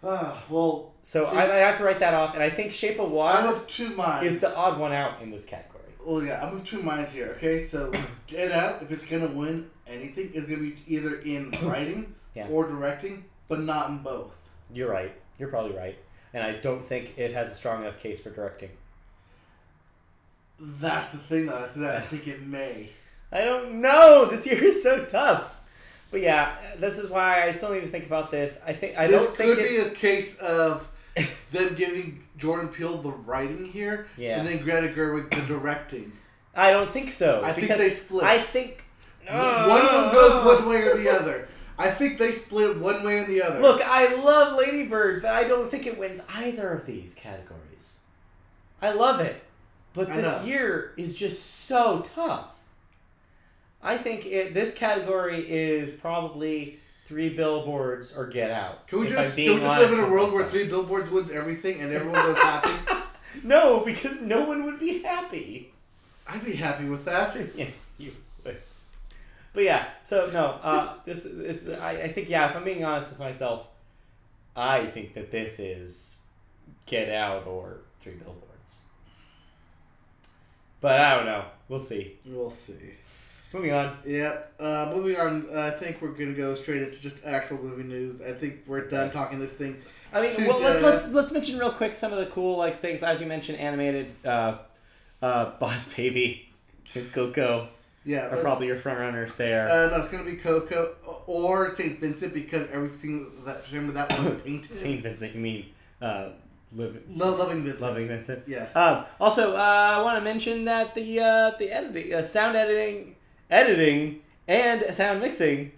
S2: So I might have to write that off, and I think Shape of Water
S1: I'm of two minds.
S2: is the odd one out in this category.
S1: Well, yeah, I'm of two minds here. Okay, so Get Out, if it's gonna win anything, is gonna be either in writing or directing, but not in both.
S2: You're right. You're probably right, and I don't think it has a strong enough case for directing.
S1: That's the thing, though. I think it may.
S2: I don't know. This year is so tough. But yeah, this is why I still need to think about this. This
S1: could be a case of them giving Jordan Peele the writing here, and then Greta Gerwig the directing.
S2: I don't think so.
S1: I think they split.
S2: I think
S1: one of them goes one way or the other. I think they split one way or the other.
S2: Look, I love Lady Bird, but I don't think it wins either of these categories. I love it, but this year is just so tough. I think this category is probably Three Billboards or Get Out.
S1: Can we just live in a world where Three Billboards wins everything and everyone goes happy?
S2: No, because no one would be happy.
S1: I'd be happy with that.
S2: Yes, you would. But yeah, so no, I think, if I'm being honest with myself, I think that this is Get Out or Three Billboards. But I don't know. We'll see. Moving on.
S1: Yep. Moving on, I think we're going to go straight into just actual movie news. I think we're done talking this thing.
S2: I mean, let's mention real quick some of the cool things. As you mentioned, animated Boss Baby and Coco are probably your front runners there.
S1: No, it's going to be Coco or St. Vincent because everything that was painted.
S2: St. Vincent, you mean
S1: Loving Vincent.
S2: Loving Vincent.
S1: Yes.
S2: Also, I want to mention that the editing, sound editing, and sound mixing,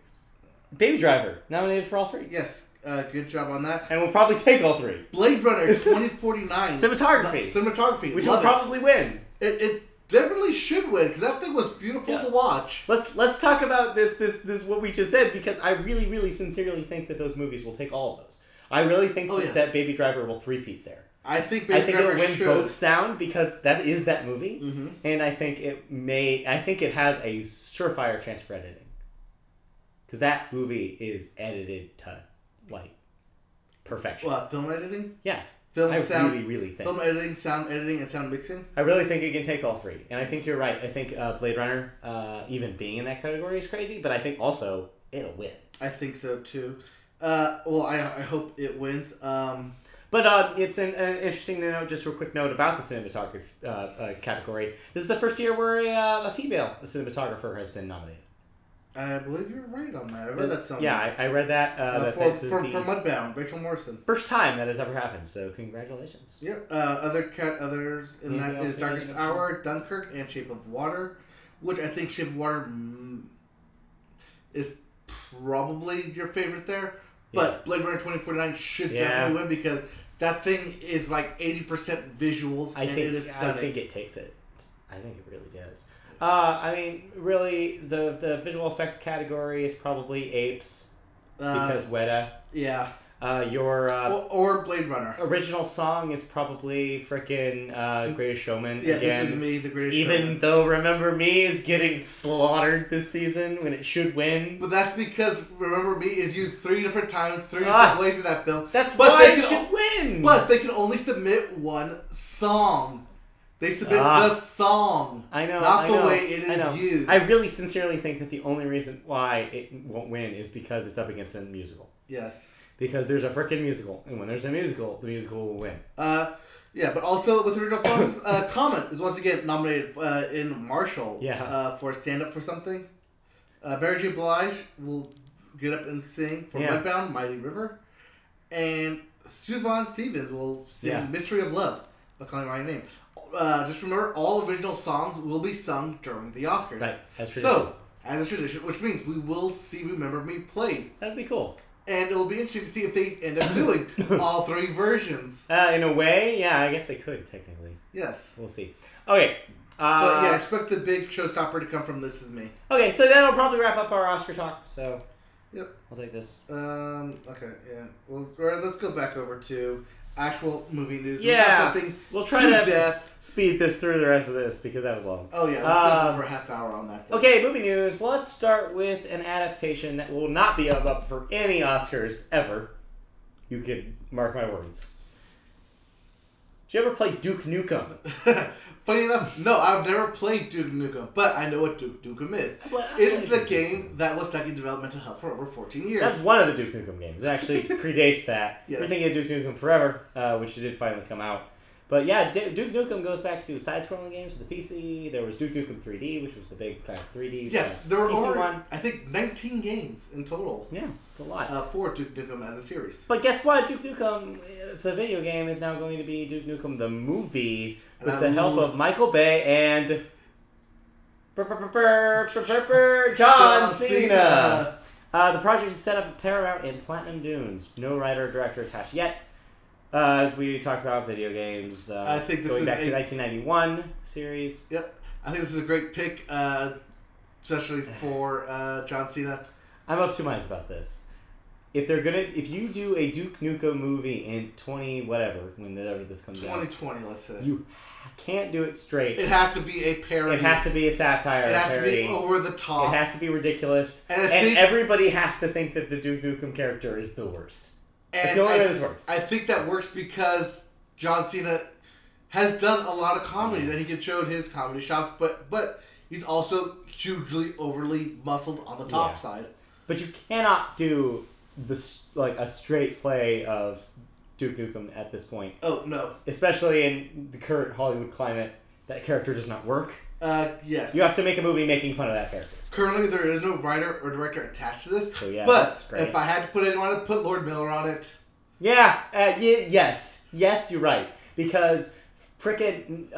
S2: Baby Driver nominated for all three.
S1: Yes. Good job on that.
S2: And we'll probably take all three.
S1: Blade Runner 2049.
S2: Cinematography. Which will probably win.
S1: It definitely should win because that thing was beautiful to watch.
S2: Let's talk about this what we just said because I really, really sincerely think that those movies will take all of those. I really think that Baby Driver will three-peat there.
S1: I think Baby Driver
S2: it will win both sound because that is that movie, and I think it has a surefire chance for editing because that movie is edited to perfection.
S1: What, film editing?
S2: Yeah. Really think.
S1: Film editing, sound editing, and sound mixing?
S2: I really think it can take all three. And I think you're right. I think Blade Runner, even being in that category is crazy, but I think also it'll win.
S1: I think so too. I hope it wins.
S2: But it's interesting to note, just a quick note about the cinematography category. This is the first year where a female cinematographer has been nominated.
S1: I believe you're right on that. I read that somewhere.
S2: Yeah, I read that.
S1: For Mudbound, Rachel Morrison.
S2: First time that has ever happened, so congratulations.
S1: Yep. Others in that is Darkest Hour, Dunkirk, and Shape of Water, which I think Shape of Water is probably your favorite there. But Blade Runner 2049 should definitely win because that thing is 80% visuals and it is stunning.
S2: I think it takes it. I think it really does. Really, the visual effects category is probably Apes because Weta.
S1: Yeah. Or Blade Runner.
S2: Original song is probably frickin' Greatest Showman.
S1: Yeah,
S2: again.
S1: This Is Me, the Greatest Showman.
S2: Even though Remember Me is getting slaughtered this season when it should win.
S1: But that's because Remember Me is used 3 different times, 3 different ways in that film.
S2: That's why it should win!
S1: But they can only submit one song. They submit the song.
S2: I know.
S1: Not the way it is used.
S2: I really sincerely think that the only reason why it won't win is because it's up against a musical.
S1: Yes.
S2: Because there's a freaking musical. And when there's a musical, the musical will win.
S1: Yeah, but also with original songs, Common is once again nominated in Marshall for Stand Up for Something. Mary J. Blige will get up and sing for Mudbound, Mighty River. And Sufjan Stevens will sing Mystery of Love by Calling My Name. Just remember, all original songs will be sung during the Oscars.
S2: Right, as tradition.
S1: So, as a tradition, which means we will see Remember Me played.
S2: That'd be cool.
S1: And it'll be interesting to see if they end up doing all 3 versions.
S2: In a way, yeah, I guess they could, technically.
S1: Yes.
S2: We'll see. Okay.
S1: But yeah, expect the big showstopper to come from This Is Me.
S2: Okay, so that'll probably wrap up our Oscar talk, so...
S1: Yep.
S2: I'll take this.
S1: Okay, yeah. Well, let's go back over to actual movie news.
S2: Yeah. We'll try to speed this through the rest of this, because that was long.
S1: Oh, yeah. We'll over a half hour on that.
S2: Okay, movie news. Well, let's start with an adaptation that will not be up for any Oscars ever. You could mark my words. Did you ever play Duke Nukem?
S1: Funny enough, no, I've never played Duke Nukem, but I know what Duke Nukem is. It is the game that was stuck in developmental hell for over 14 years.
S2: That's one of the Duke Nukem games. It actually predates that.
S1: Yes.
S2: We're thinking of Duke Nukem Forever, which did finally come out. But yeah, Duke Nukem goes back to side-scrolling games for the PC. There was Duke Nukem 3D, which was the big kind of 3D.
S1: Yes, there were
S2: PC
S1: over,
S2: one.
S1: I think, 19 games in total.
S2: Yeah, it's a lot.
S1: For Duke Nukem as a series.
S2: But guess what? Duke Nukem, the video game, is now going to be Duke Nukem the movie with the help of Michael Bay and John Cena. The project is set up at Paramount in Platinum Dunes. No writer or director attached yet. As we talked about video games,
S1: I think this
S2: going
S1: is
S2: back to 1991 series.
S1: Yep, I think this is a great pick, especially for John Cena.
S2: I'm of 2 minds about this. If you do a Duke Nukem movie in whenever this comes out,
S1: 2020, let's say,
S2: you can't do it straight.
S1: It has to be a parody.
S2: It has to be a satire.
S1: It has to be over the top.
S2: It has to be ridiculous, and everybody has to think that the Duke Nukem character is the worst. That's the only way this works.
S1: I think that works because John Cena has done a lot of comedies, and he can show his comedy chops, but he's also hugely overly muscled on the top side.
S2: But you cannot do a straight play of Duke Nukem at this point.
S1: Oh, no.
S2: Especially in the current Hollywood climate, that character does not work.
S1: Yes.
S2: You have to make a movie making fun of that character.
S1: Currently, there is no writer or director attached to this.
S2: So yeah,
S1: but
S2: that's great.
S1: If I had to put anyone, I'd put Lord Miller on it.
S2: Yeah, yes, you're right. Because frickin',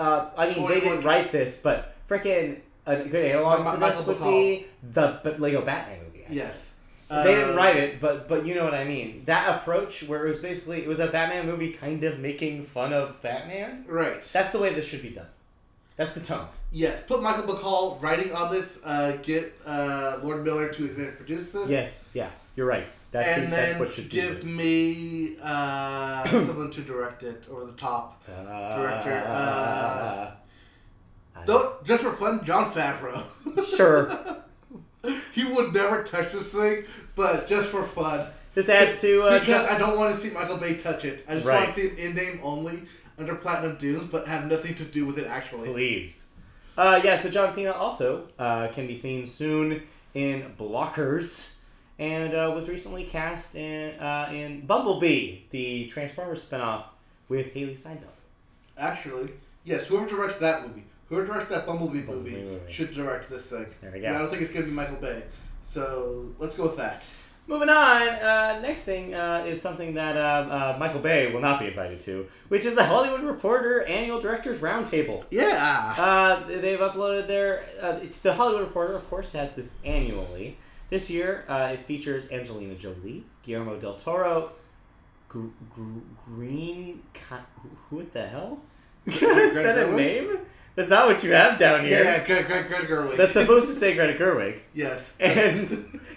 S2: they didn't write this, but frickin' a good analog for this would be the Lego Batman movie. Actually.
S1: Yes.
S2: They didn't write it, but you know what I mean. That approach where it was a Batman movie kind of making fun of Batman.
S1: Right.
S2: That's the way this should be done. That's the tone.
S1: Yes. Put Michael Bacall writing on this. Get Lord Miller to executive produce this.
S2: Yes. Yeah. You're right. That's what should
S1: give me someone to direct it over the top. Director. Just for fun, Jon Favreau.
S2: Sure.
S1: He would never touch this thing, but just for fun.
S2: This adds to...
S1: because I don't want to see Michael Bay touch it. I just want to see him in-name only under Platinum Dunes, but have nothing to do with it actually.
S2: Please. So John Cena also can be seen soon in Blockers, and was recently cast in Bumblebee, the Transformers spinoff with Haley Steinfeld.
S1: Actually, yes, whoever directs that movie, whoever directs that Bumblebee movie should direct this thing.
S2: There we go.
S1: Yeah, I don't think it's going to be Michael Bay. So, let's go with that.
S2: Moving on, next thing is something that Michael Bay will not be invited to, which is the Hollywood Reporter Annual Directors Roundtable.
S1: Yeah!
S2: They've uploaded the Hollywood Reporter, of course, has this annually. This year, it features Angelina Jolie, Guillermo del Toro, Who the hell? Is that a name? That's not what you have down here.
S1: Yeah, Greta Gerwig.
S2: That's supposed to say Greta Gerwig.
S1: Yes.
S2: And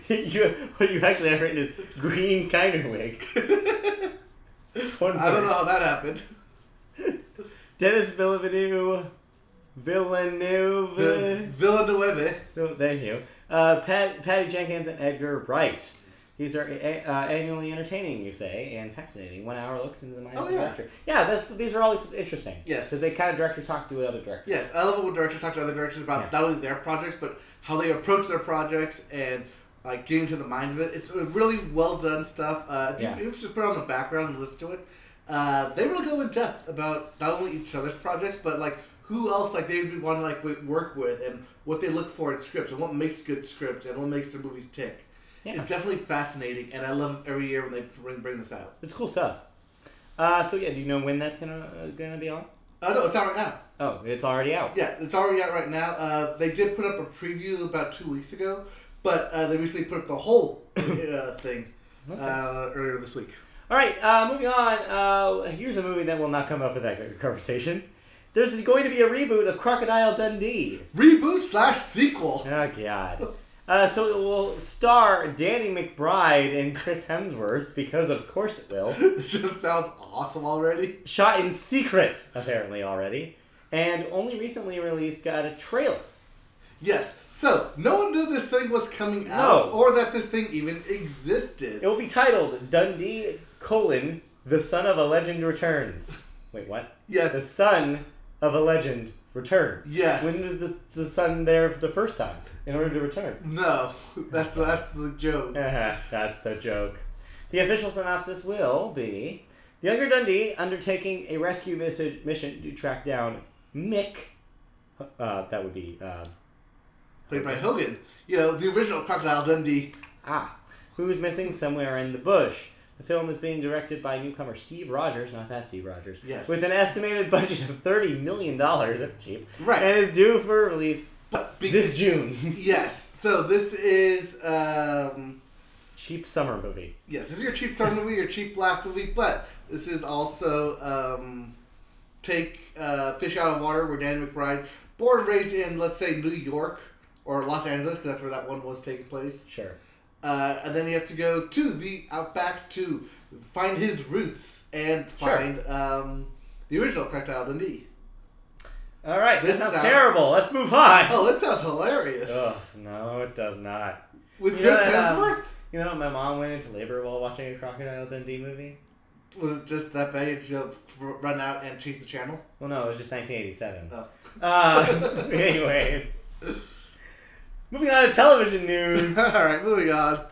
S2: what you actually have written is Green Kinderwig.
S1: I don't know how that happened.
S2: Dennis Villeneuve.
S1: Villeneuve.
S2: Oh, thank you. Patty Jenkins and Edgar Wright. These are annually entertaining, you say, and fascinating. 1 hour looks into the mind of the director. Yeah, these are always interesting.
S1: Yes.
S2: Because they kind of directors talk to other directors.
S1: Yes, I love it when directors talk to other directors about not only their projects, but how they approach their projects and like getting to the minds of it. It's really well done stuff. If you just put it on the background and listen to it, they really go in depth about not only each other's projects, but like who else like they would want to like work with and what they look for in scripts and what makes good scripts and what makes their movies tick. Yeah. It's definitely fascinating, and I love it every year when they bring this out.
S2: It's cool stuff. Do you know when that's gonna be on?
S1: No, it's out right now.
S2: Oh, it's already out.
S1: Yeah, it's already out right now. They did put up a preview about 2 weeks ago, but they recently put up the whole thing earlier this week.
S2: All right, moving on. Here's a movie that will not come up in that conversation. There's going to be a reboot of Crocodile Dundee.
S1: Reboot/sequel.
S2: Oh, God. So it will star Danny McBride and Chris Hemsworth, because of course it will.
S1: It just sounds awesome already.
S2: Shot in secret, apparently, already. And only recently released, got a trailer.
S1: Yes. So, no one knew this thing was coming out, or that this thing even existed.
S2: It will be titled Dundee, the Son of a Legend Returns. Wait, what?
S1: Yes.
S2: The Son of a Legend Returns.
S1: Yes.
S2: When was the son there for the first time in order to return?
S1: No, that's the joke.
S2: That's the joke. The official synopsis will be the younger Dundee undertaking a rescue mission to track down Mick. That would be
S1: played by Hogan. You know, the original Crocodile Dundee.
S2: Who's missing somewhere in the bush. The film is being directed by newcomer Steve Rogers, not that Steve Rogers, with an estimated budget of $30 million, that's cheap,
S1: right,
S2: and is due for release this June.
S1: Yes, so this is...
S2: cheap summer movie.
S1: Yes, this is your cheap summer movie, your cheap laugh movie, but this is also take Fish Out of Water, where Danny McBride, born and raised in, let's say, New York, or Los Angeles, because that's where that one was taking place.
S2: Sure.
S1: And then he has to go to the outback to find his roots and find the original Crocodile Dundee.
S2: All right, this sounds terrible. Let's move on.
S1: Oh, it sounds hilarious.
S2: Ugh, no, it does not.
S1: With Chris Hemsworth?
S2: You know, my mom went into labor while watching a Crocodile Dundee movie.
S1: Was it just that bad? She'll run out and change the channel?
S2: Well, no, it was just 1987.
S1: Oh.
S2: Anyways. Moving on to television news.
S1: Alright, moving on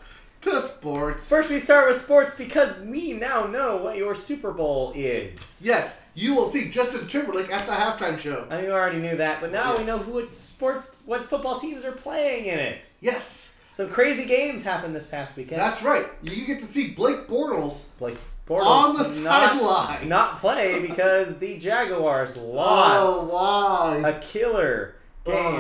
S1: to sports.
S2: First, we start with sports because we now know what your Super Bowl is.
S1: Yes, you will see Justin Timberlake at the halftime show.
S2: I mean, we already knew that, but now we know what football teams are playing in it.
S1: Yes.
S2: Some crazy games happened this past weekend.
S1: That's right. You get to see Blake Bortles on the sideline.
S2: Not play because the Jaguars lost.
S1: Oh, why?
S2: A killer game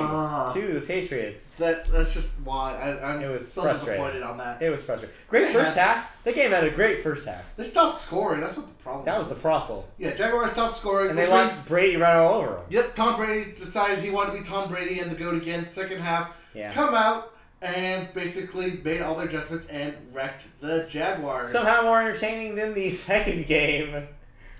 S2: to the Patriots.
S1: That's just why. I'm so disappointed on that.
S2: It was frustrating. Great first half. The game had a great first half.
S1: They stopped scoring. That's what the problem was.
S2: That was the problem.
S1: Yeah, Jaguars stopped scoring.
S2: And they let Brady run all over them.
S1: Yep, Tom Brady decided he wanted to be Tom Brady and the GOAT again. Second half, come out and basically made all their adjustments and wrecked the Jaguars.
S2: Somehow more entertaining than the second game,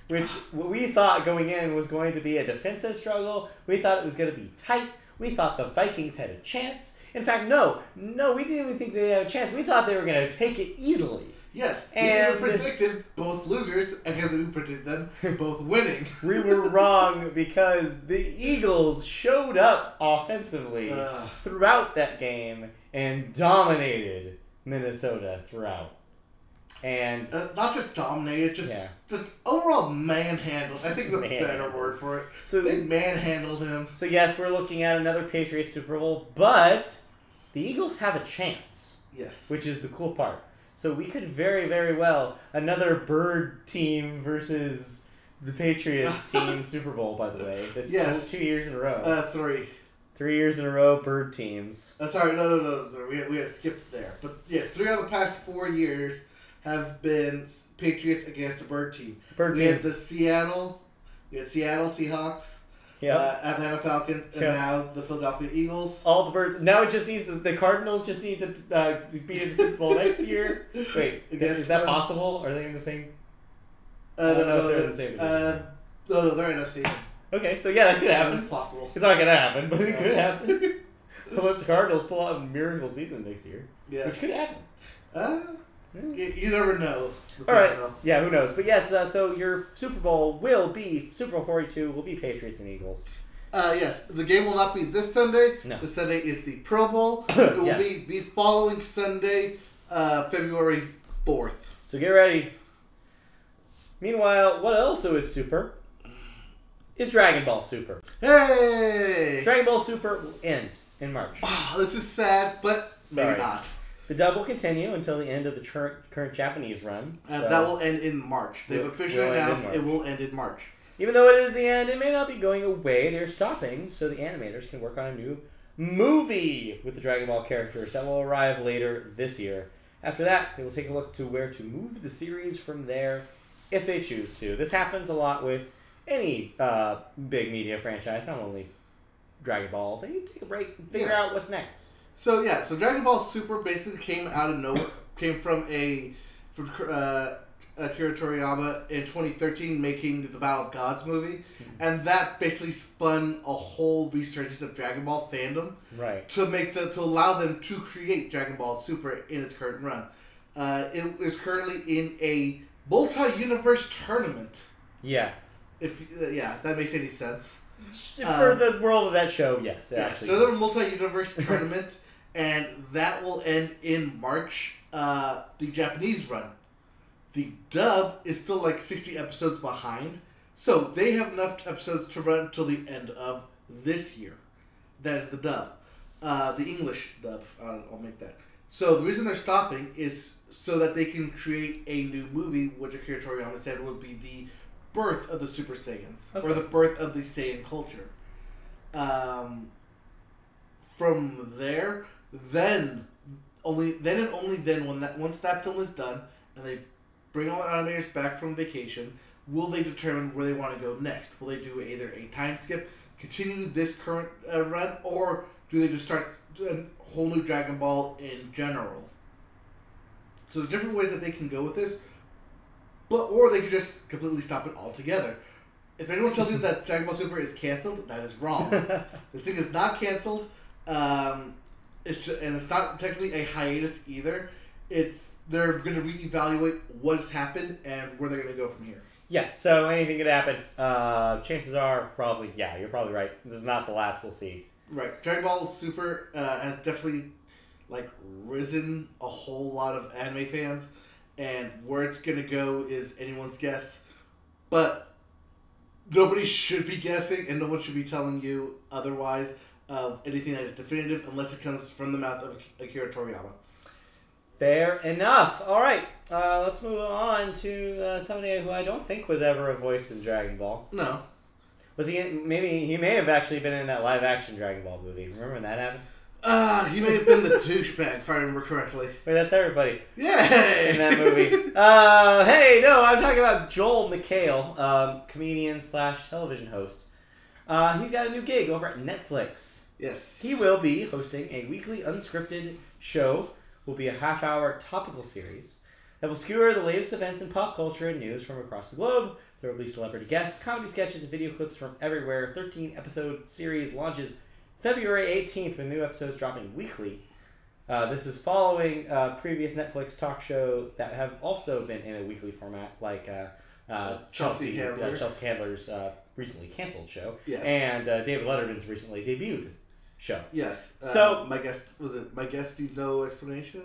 S2: which we thought going in was going to be a defensive struggle. We thought it was going to be tight. We thought the Vikings had a chance. In fact, no, we didn't even think they had a chance. We thought they were going to take it easily.
S1: Yes, and we predicted both losers, and because we predicted them both winning.
S2: We were wrong because the Eagles showed up offensively throughout that game and dominated Minnesota throughout. And
S1: not just dominated, just overall manhandled. I think is a better word for it. So they manhandled him.
S2: So yes, we're looking at another Patriots Super Bowl, but the Eagles have a chance.
S1: Yes.
S2: Which is the cool part. So we could very, very well another bird team versus the Patriots team Super Bowl. By the way, that's 2 years in a row.
S1: 3.
S2: 3 years in a row, bird teams.
S1: Sorry, no. We had skipped there, but yes, 3 out of the past 4 years have been Patriots against a bird team. We had Seattle Seahawks,
S2: Yep.
S1: Atlanta Falcons, and
S2: Yep.
S1: now the Philadelphia Eagles.
S2: All the birds. Now it just needs the Cardinals just need to be in the Super Bowl next year. Wait, is that possible? Are they in the same? I don't know if they're in the same division.
S1: No, they're NFC.
S2: Okay, so yeah, that could happen.
S1: It's possible.
S2: It's not gonna happen, but it could happen. Unless the Cardinals pull out a miracle season next year, which could happen.
S1: You never know.
S2: All right, yeah, who knows? But yes, so your Super Bowl will be Super Bowl 42 will be Patriots and Eagles.
S1: Yes, the game will not be this Sunday.
S2: No.
S1: This Sunday is the Pro Bowl. It will be the following Sunday, February 4th.
S2: So get ready. Meanwhile, what also is super is Dragon Ball Super.
S1: Hey!
S2: Dragon Ball Super will end in March.
S1: Oh, this is sad, but maybe not.
S2: The dub will continue until the end of the current Japanese run. So
S1: That will end in March. They've officially announced it will end in March.
S2: Even though it is the end, it may not be going away. They're stopping so the animators can work on a new movie with the Dragon Ball characters that will arrive later this year. After that, they will take a look to where to move the series from there if they choose to. This happens a lot with any big media franchise, not only Dragon Ball. They need to take a break and figure out what's next.
S1: So Dragon Ball Super basically came out of nowhere. Came from Akira Toriyama in 2013 making the Battle of Gods movie, and that basically spun a whole resurgence of Dragon Ball fandom.
S2: Right.
S1: To allow them to create Dragon Ball Super in its current run. It is currently in a multi-universe tournament.
S2: Yeah.
S1: If that makes any sense.
S2: For the world of that show, yes.
S1: So they're a multi-universe tournament, and that will end in March. The Japanese run. The dub is still like 60 episodes behind, so they have enough episodes to run till the end of this year. That is the dub. The English dub. I'll make that. So the reason they're stopping is so that they can create a new movie, which Akira Toriyama said would be the birth of the Super Saiyans, or the birth of the Saiyan culture. From there, only then once that film is done and they bring all the animators back from vacation, will they determine where they want to go next? Will they do either a time skip, continue this current run, or do they just start a whole new Dragon Ball in general? So there's different ways that they can go with this, or they could just completely stop it altogether. If anyone tells you that Dragon Ball Super is canceled, that is wrong. This thing is not canceled. It's not technically a hiatus either. They're going to reevaluate what's happened and where they're going to go from here.
S2: Yeah, so anything could happen. Chances are probably, you're probably right. This is not the last we'll see.
S1: Right. Dragon Ball Super has definitely risen a whole lot of anime fans, and where it's going to go is anyone's guess. But nobody should be guessing, and no one should be telling you otherwise of anything that is definitive unless it comes from the mouth of Akira Toriyama.
S2: Fair enough. All right, let's move on to somebody who I don't think was ever a voice in Dragon Ball.
S1: No.
S2: Was he in, maybe he may have actually been in that live-action Dragon Ball movie. Remember when that happened?
S1: He may have been the douchebag, if I remember correctly.
S2: Wait, that's everybody.
S1: Yay!
S2: In that movie. Hey, no, I'm talking about Joel McHale, comedian / television host. He's got a new gig over at Netflix.
S1: Yes.
S2: He will be hosting a weekly unscripted show. Will be a half-hour topical series that will skewer the latest events in pop culture and news from across the globe. There will be celebrity guests, comedy sketches, and video clips from everywhere. 13-episode series launches February 18th with new episodes dropping weekly. This is following previous Netflix talk show that have also been in a weekly format, like Chelsea Handler's recently canceled show, and David Letterman's recently debuted show.
S1: Yes.
S2: So
S1: my guess my guest needs no explanation.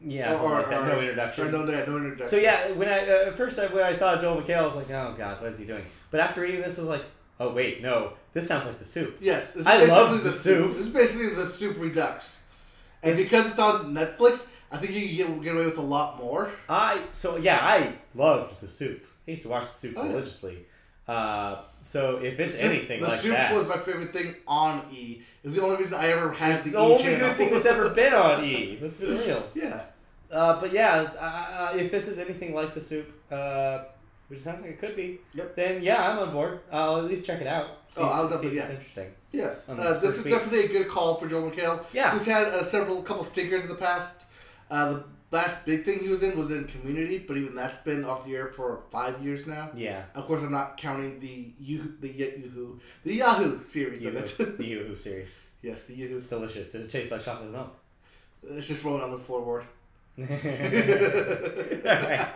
S2: Yeah, no introduction.
S1: No introduction.
S2: So yeah, when I saw Joel McHale, I was like, oh god, what is he doing? But after reading this, I was like, oh wait, no, this sounds like The Soup.
S1: Yes,
S2: I love The Soup.
S1: This is basically The Soup Redux, and because it's on Netflix, I think you can get away with a lot more.
S2: I loved The Soup. I used to watch The Soup religiously. So if it's anything like that,
S1: The Soup was my favorite thing on E. It's the only reason I ever had
S2: the
S1: E
S2: only
S1: channel.
S2: good thing that's ever been on E. Let's be real.
S1: Yeah.
S2: But yeah, if this is anything like The Soup, which sounds like it could be,
S1: Yep.
S2: then yeah, I'm on board. I'll at least check it out.
S1: I'll
S2: See
S1: definitely,
S2: if it's interesting.
S1: Yes.
S2: On
S1: This is
S2: week.
S1: definitely a good call for Joel McHale.
S2: Yeah.
S1: Who's had couple stinkers in the past. The last big thing he was in Community, but even that's been off the air for 5 years now.
S2: Yeah.
S1: Of course, I'm not counting the Yahoo series of it.
S2: The Yoo-Hoo series.
S1: Yes, the Yahoo.
S2: It's delicious. It tastes like chocolate milk.
S1: It's just rolling on the floorboard.
S2: Alright.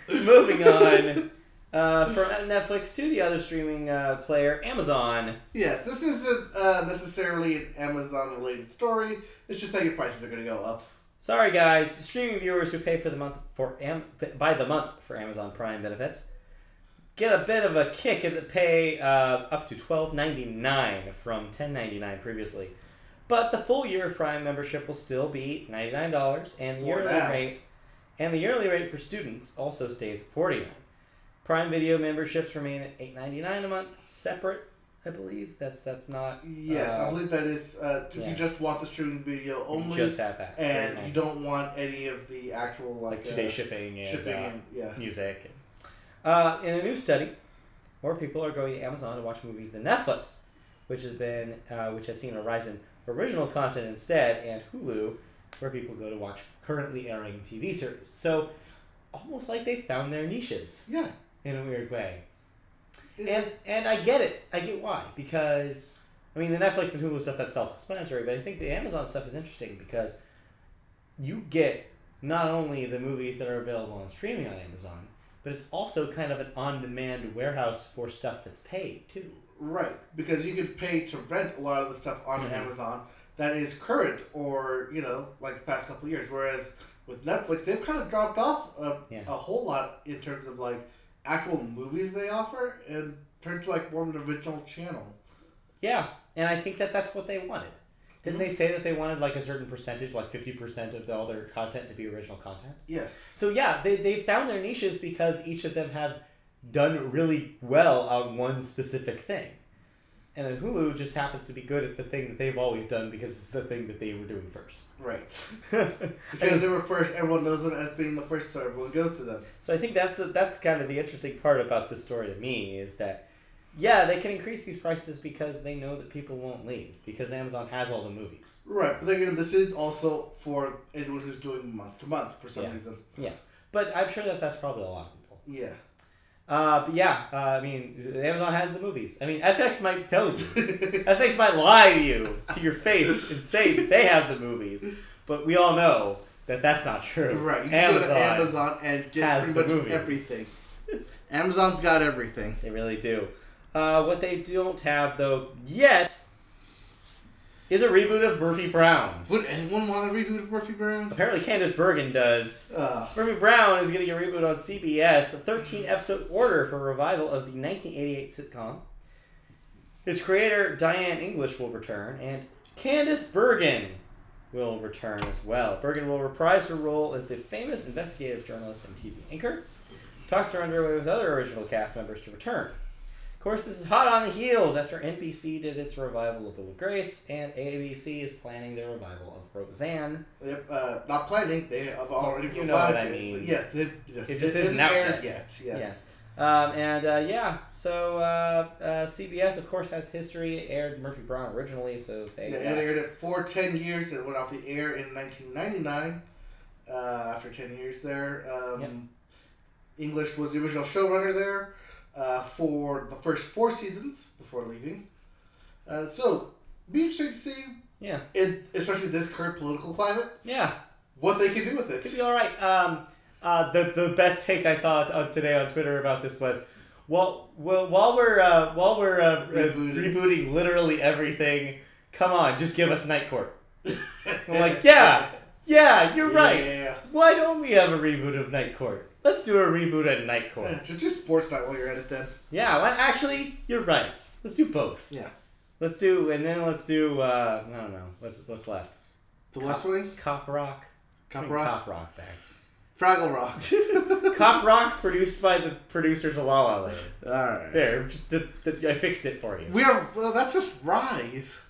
S2: Moving on from Netflix to the other streaming player, Amazon.
S1: Yes, this isn't necessarily an Amazon-related story. It's just that your prices are going to go up.
S2: Sorry, guys. Streaming viewers who pay by the month for Amazon Prime benefits get a bit of a kick if they pay up to $12.99 from $10.99 previously. But the full year of Prime membership will still be $99, and the yearly rate for students also stays at $49. Prime Video memberships remain at $8.99 a month, separate. I believe that's not.
S1: Yes, I believe that is. If you just want the streaming video only,
S2: you just have that,
S1: and you don't want any of the actual like
S2: today shipping and music. In a new study, more people are going to Amazon to watch movies than Netflix, which has seen a rise in original content instead, and Hulu, where people go to watch currently airing TV series. So, almost like they found their niches.
S1: Yeah.
S2: In a weird way. And I get it. I get why. Because, I mean, the Netflix and Hulu stuff, that's self-explanatory, but I think the Amazon stuff is interesting because you get not only the movies that are available on streaming on Amazon, but it's also kind of an on-demand warehouse for stuff that's paid, too.
S1: Right. Because you can pay to rent a lot of the stuff on Amazon that is current or, like the past couple of years. Whereas with Netflix, they've kind of dropped off a whole lot in terms of, like, actual movies they offer and turned to like more of an original channel. Yeah,
S2: and I think that's what they wanted. Didn't they say that they wanted like a certain percentage, like 50% of all their content to be original content?
S1: Yes.
S2: So yeah, they found their niches because each of them have done really well on one specific thing. And then Hulu just happens to be good at the thing that they've always done because it's the thing that they were doing first.
S1: Right. Because they were first, everyone knows them as being the first, so everyone goes to them.
S2: So I think that's kind of the interesting part about this story to me is that, yeah, they can increase these prices because they know that people won't leave because Amazon has all the movies.
S1: Right, but again, this is also for anyone who's doing month to month for some reason.
S2: Yeah, but I'm sure that's probably a lot of people.
S1: Yeah.
S2: I mean, Amazon has the movies. I mean, FX might tell you. FX might lie to you, to your face, and say that they have the movies. But we all know that that's not true.
S1: Right. You can go to Amazon and get pretty much everything. Amazon's got everything.
S2: They really do. What they don't have, though, yet, is a reboot of Murphy Brown.
S1: Would anyone want a reboot of Murphy Brown?
S2: Apparently Candace Bergen does. Murphy Brown is getting a reboot on CBS, a 13-episode order for a revival of the 1988 sitcom. Its creator, Diane English, will return, and Candace Bergen will return as well. Bergen will reprise her role as the famous investigative journalist and TV anchor. Talks are underway with other original cast members to return. Of course, this is hot on the heels after NBC did its revival of Will of Grace, and ABC is planning their revival of Roseanne.
S1: Yep, not planning. They have already
S2: revived it. You know what I mean.
S1: Yes, it
S2: just isn't out
S1: aired yet. Yes.
S2: Yeah. So CBS, of course, has history. It aired Murphy Brown originally, so
S1: it aired it for 10 years. It went off the air in 1999. After 10 years there, English was the original showrunner there. For the first 4 seasons before leaving. So, be interesting to see, especially this current political climate, what they can do with it.
S2: Could be alright. The best take I saw today on Twitter about this was, while we're rebooting literally everything, come on, just give us Night Court. I'm like, yeah, you're right.
S1: Yeah.
S2: Why don't we have a reboot of Night Court? Let's do a reboot at Night Court.
S1: Just do Sports Night while you're at it then.
S2: Yeah, actually, you're right. Let's do both.
S1: Yeah.
S2: Let's do, I don't know, what's left?
S1: The West Wing?
S2: Cop Rock.
S1: Cop Rock
S2: back.
S1: Fraggle Rock.
S2: Cop Rock, produced by the producers of La La Land.
S1: Alright.
S2: There, I fixed it for you.
S1: That's just Rise.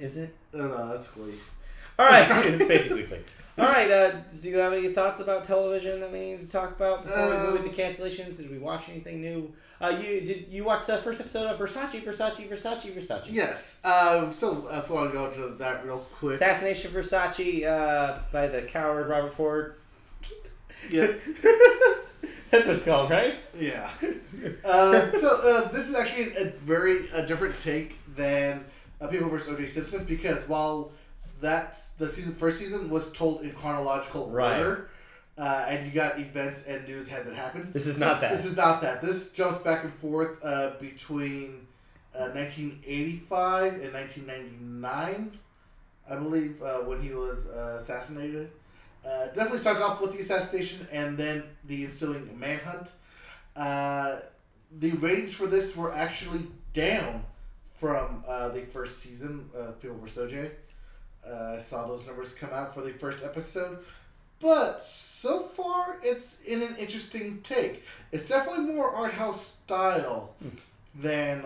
S2: Is it?
S1: No, that's Glee.
S2: Alright, it's basically Glee. All right. Do you have any thoughts about television that we need to talk about before we move into cancellations? Did we watch anything new? You watch the first episode of Versace?
S1: Yes. So if we want to go into that real quick.
S2: Assassination Versace by the coward Robert Ford.
S1: Yeah.
S2: That's what it's called, right?
S1: Yeah. So this is actually a very different take than People vs. O.J. Simpson, because while that's the first season was told in chronological order, and you got events and news as it happened.
S2: This is not that.
S1: This is not that. This jumps back and forth between 1985 and 1999, I believe, when he was assassinated. Definitely starts off with the assassination and then the ensuing manhunt. The ratings for this were actually down from the first season of People vs. O.J. I saw those numbers come out for the first episode. But so far, it's in an interesting take. It's definitely more art house style than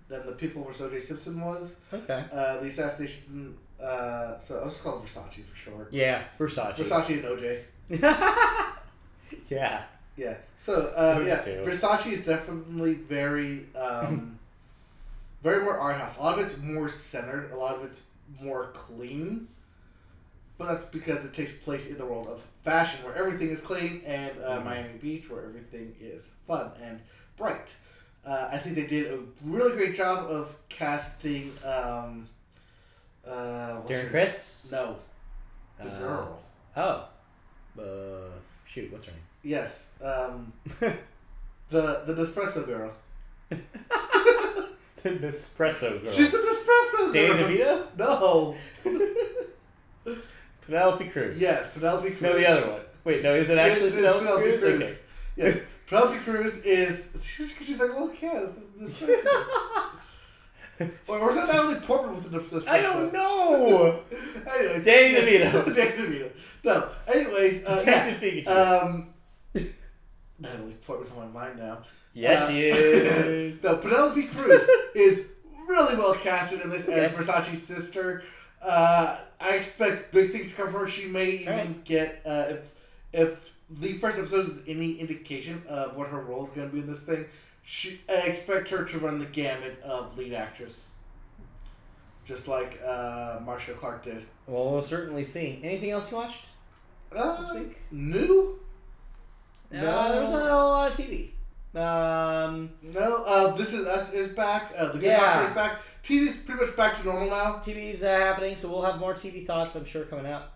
S1: the People vs. O.J. Simpson was.
S2: Okay.
S1: The assassination... so I'll just call it Versace for short.
S2: Yeah, Versace.
S1: Versace and OJ.
S2: Yeah.
S1: Yeah. So Versace is definitely very, very more art house. A lot of it's more centered. A lot of it's more clean. But that's because it takes place in the world of fashion, where everything is clean, and Miami Beach, where everything is fun and bright. I think they did a really great job of casting.
S2: Darren Criss?
S1: No. The girl.
S2: Oh. Shoot, what's her name?
S1: Yes. The Nespresso girl.
S2: The Nespresso girl.
S1: She's the Nespresso girl.
S2: Danny DeVito?
S1: No.
S2: Penelope Cruz.
S1: Yes, Penelope Cruz.
S2: No, the other one. Wait, no, is it actually Penelope Cruz? Okay.
S1: Yes. Penelope Cruz is... She's like a little kid. Or is that Natalie Portman with the Nespresso?
S2: I don't know!
S1: Anyways.
S2: Danny DeVito.
S1: Danny DeVito. No. Anyways.
S2: Detective Pikachu.
S1: Natalie Portman's on my mind now.
S2: Yes, she is.
S1: No, Penelope Cruz is really well casted in this as Versace's sister. I expect big things to come from her. She may even get, if the first episode is any indication of what her role is going to be in this thing, I expect her to run the gamut of lead actress. Just like Marcia Clark did.
S2: Well, we'll certainly see. Anything else you watched this week?
S1: New?
S2: No, there was not a lot of TV.
S1: No, This Is Us is back. The Good Doctor is back. TV's pretty much back to normal now.
S2: TV's happening, so we'll have more TV thoughts, I'm sure, coming out.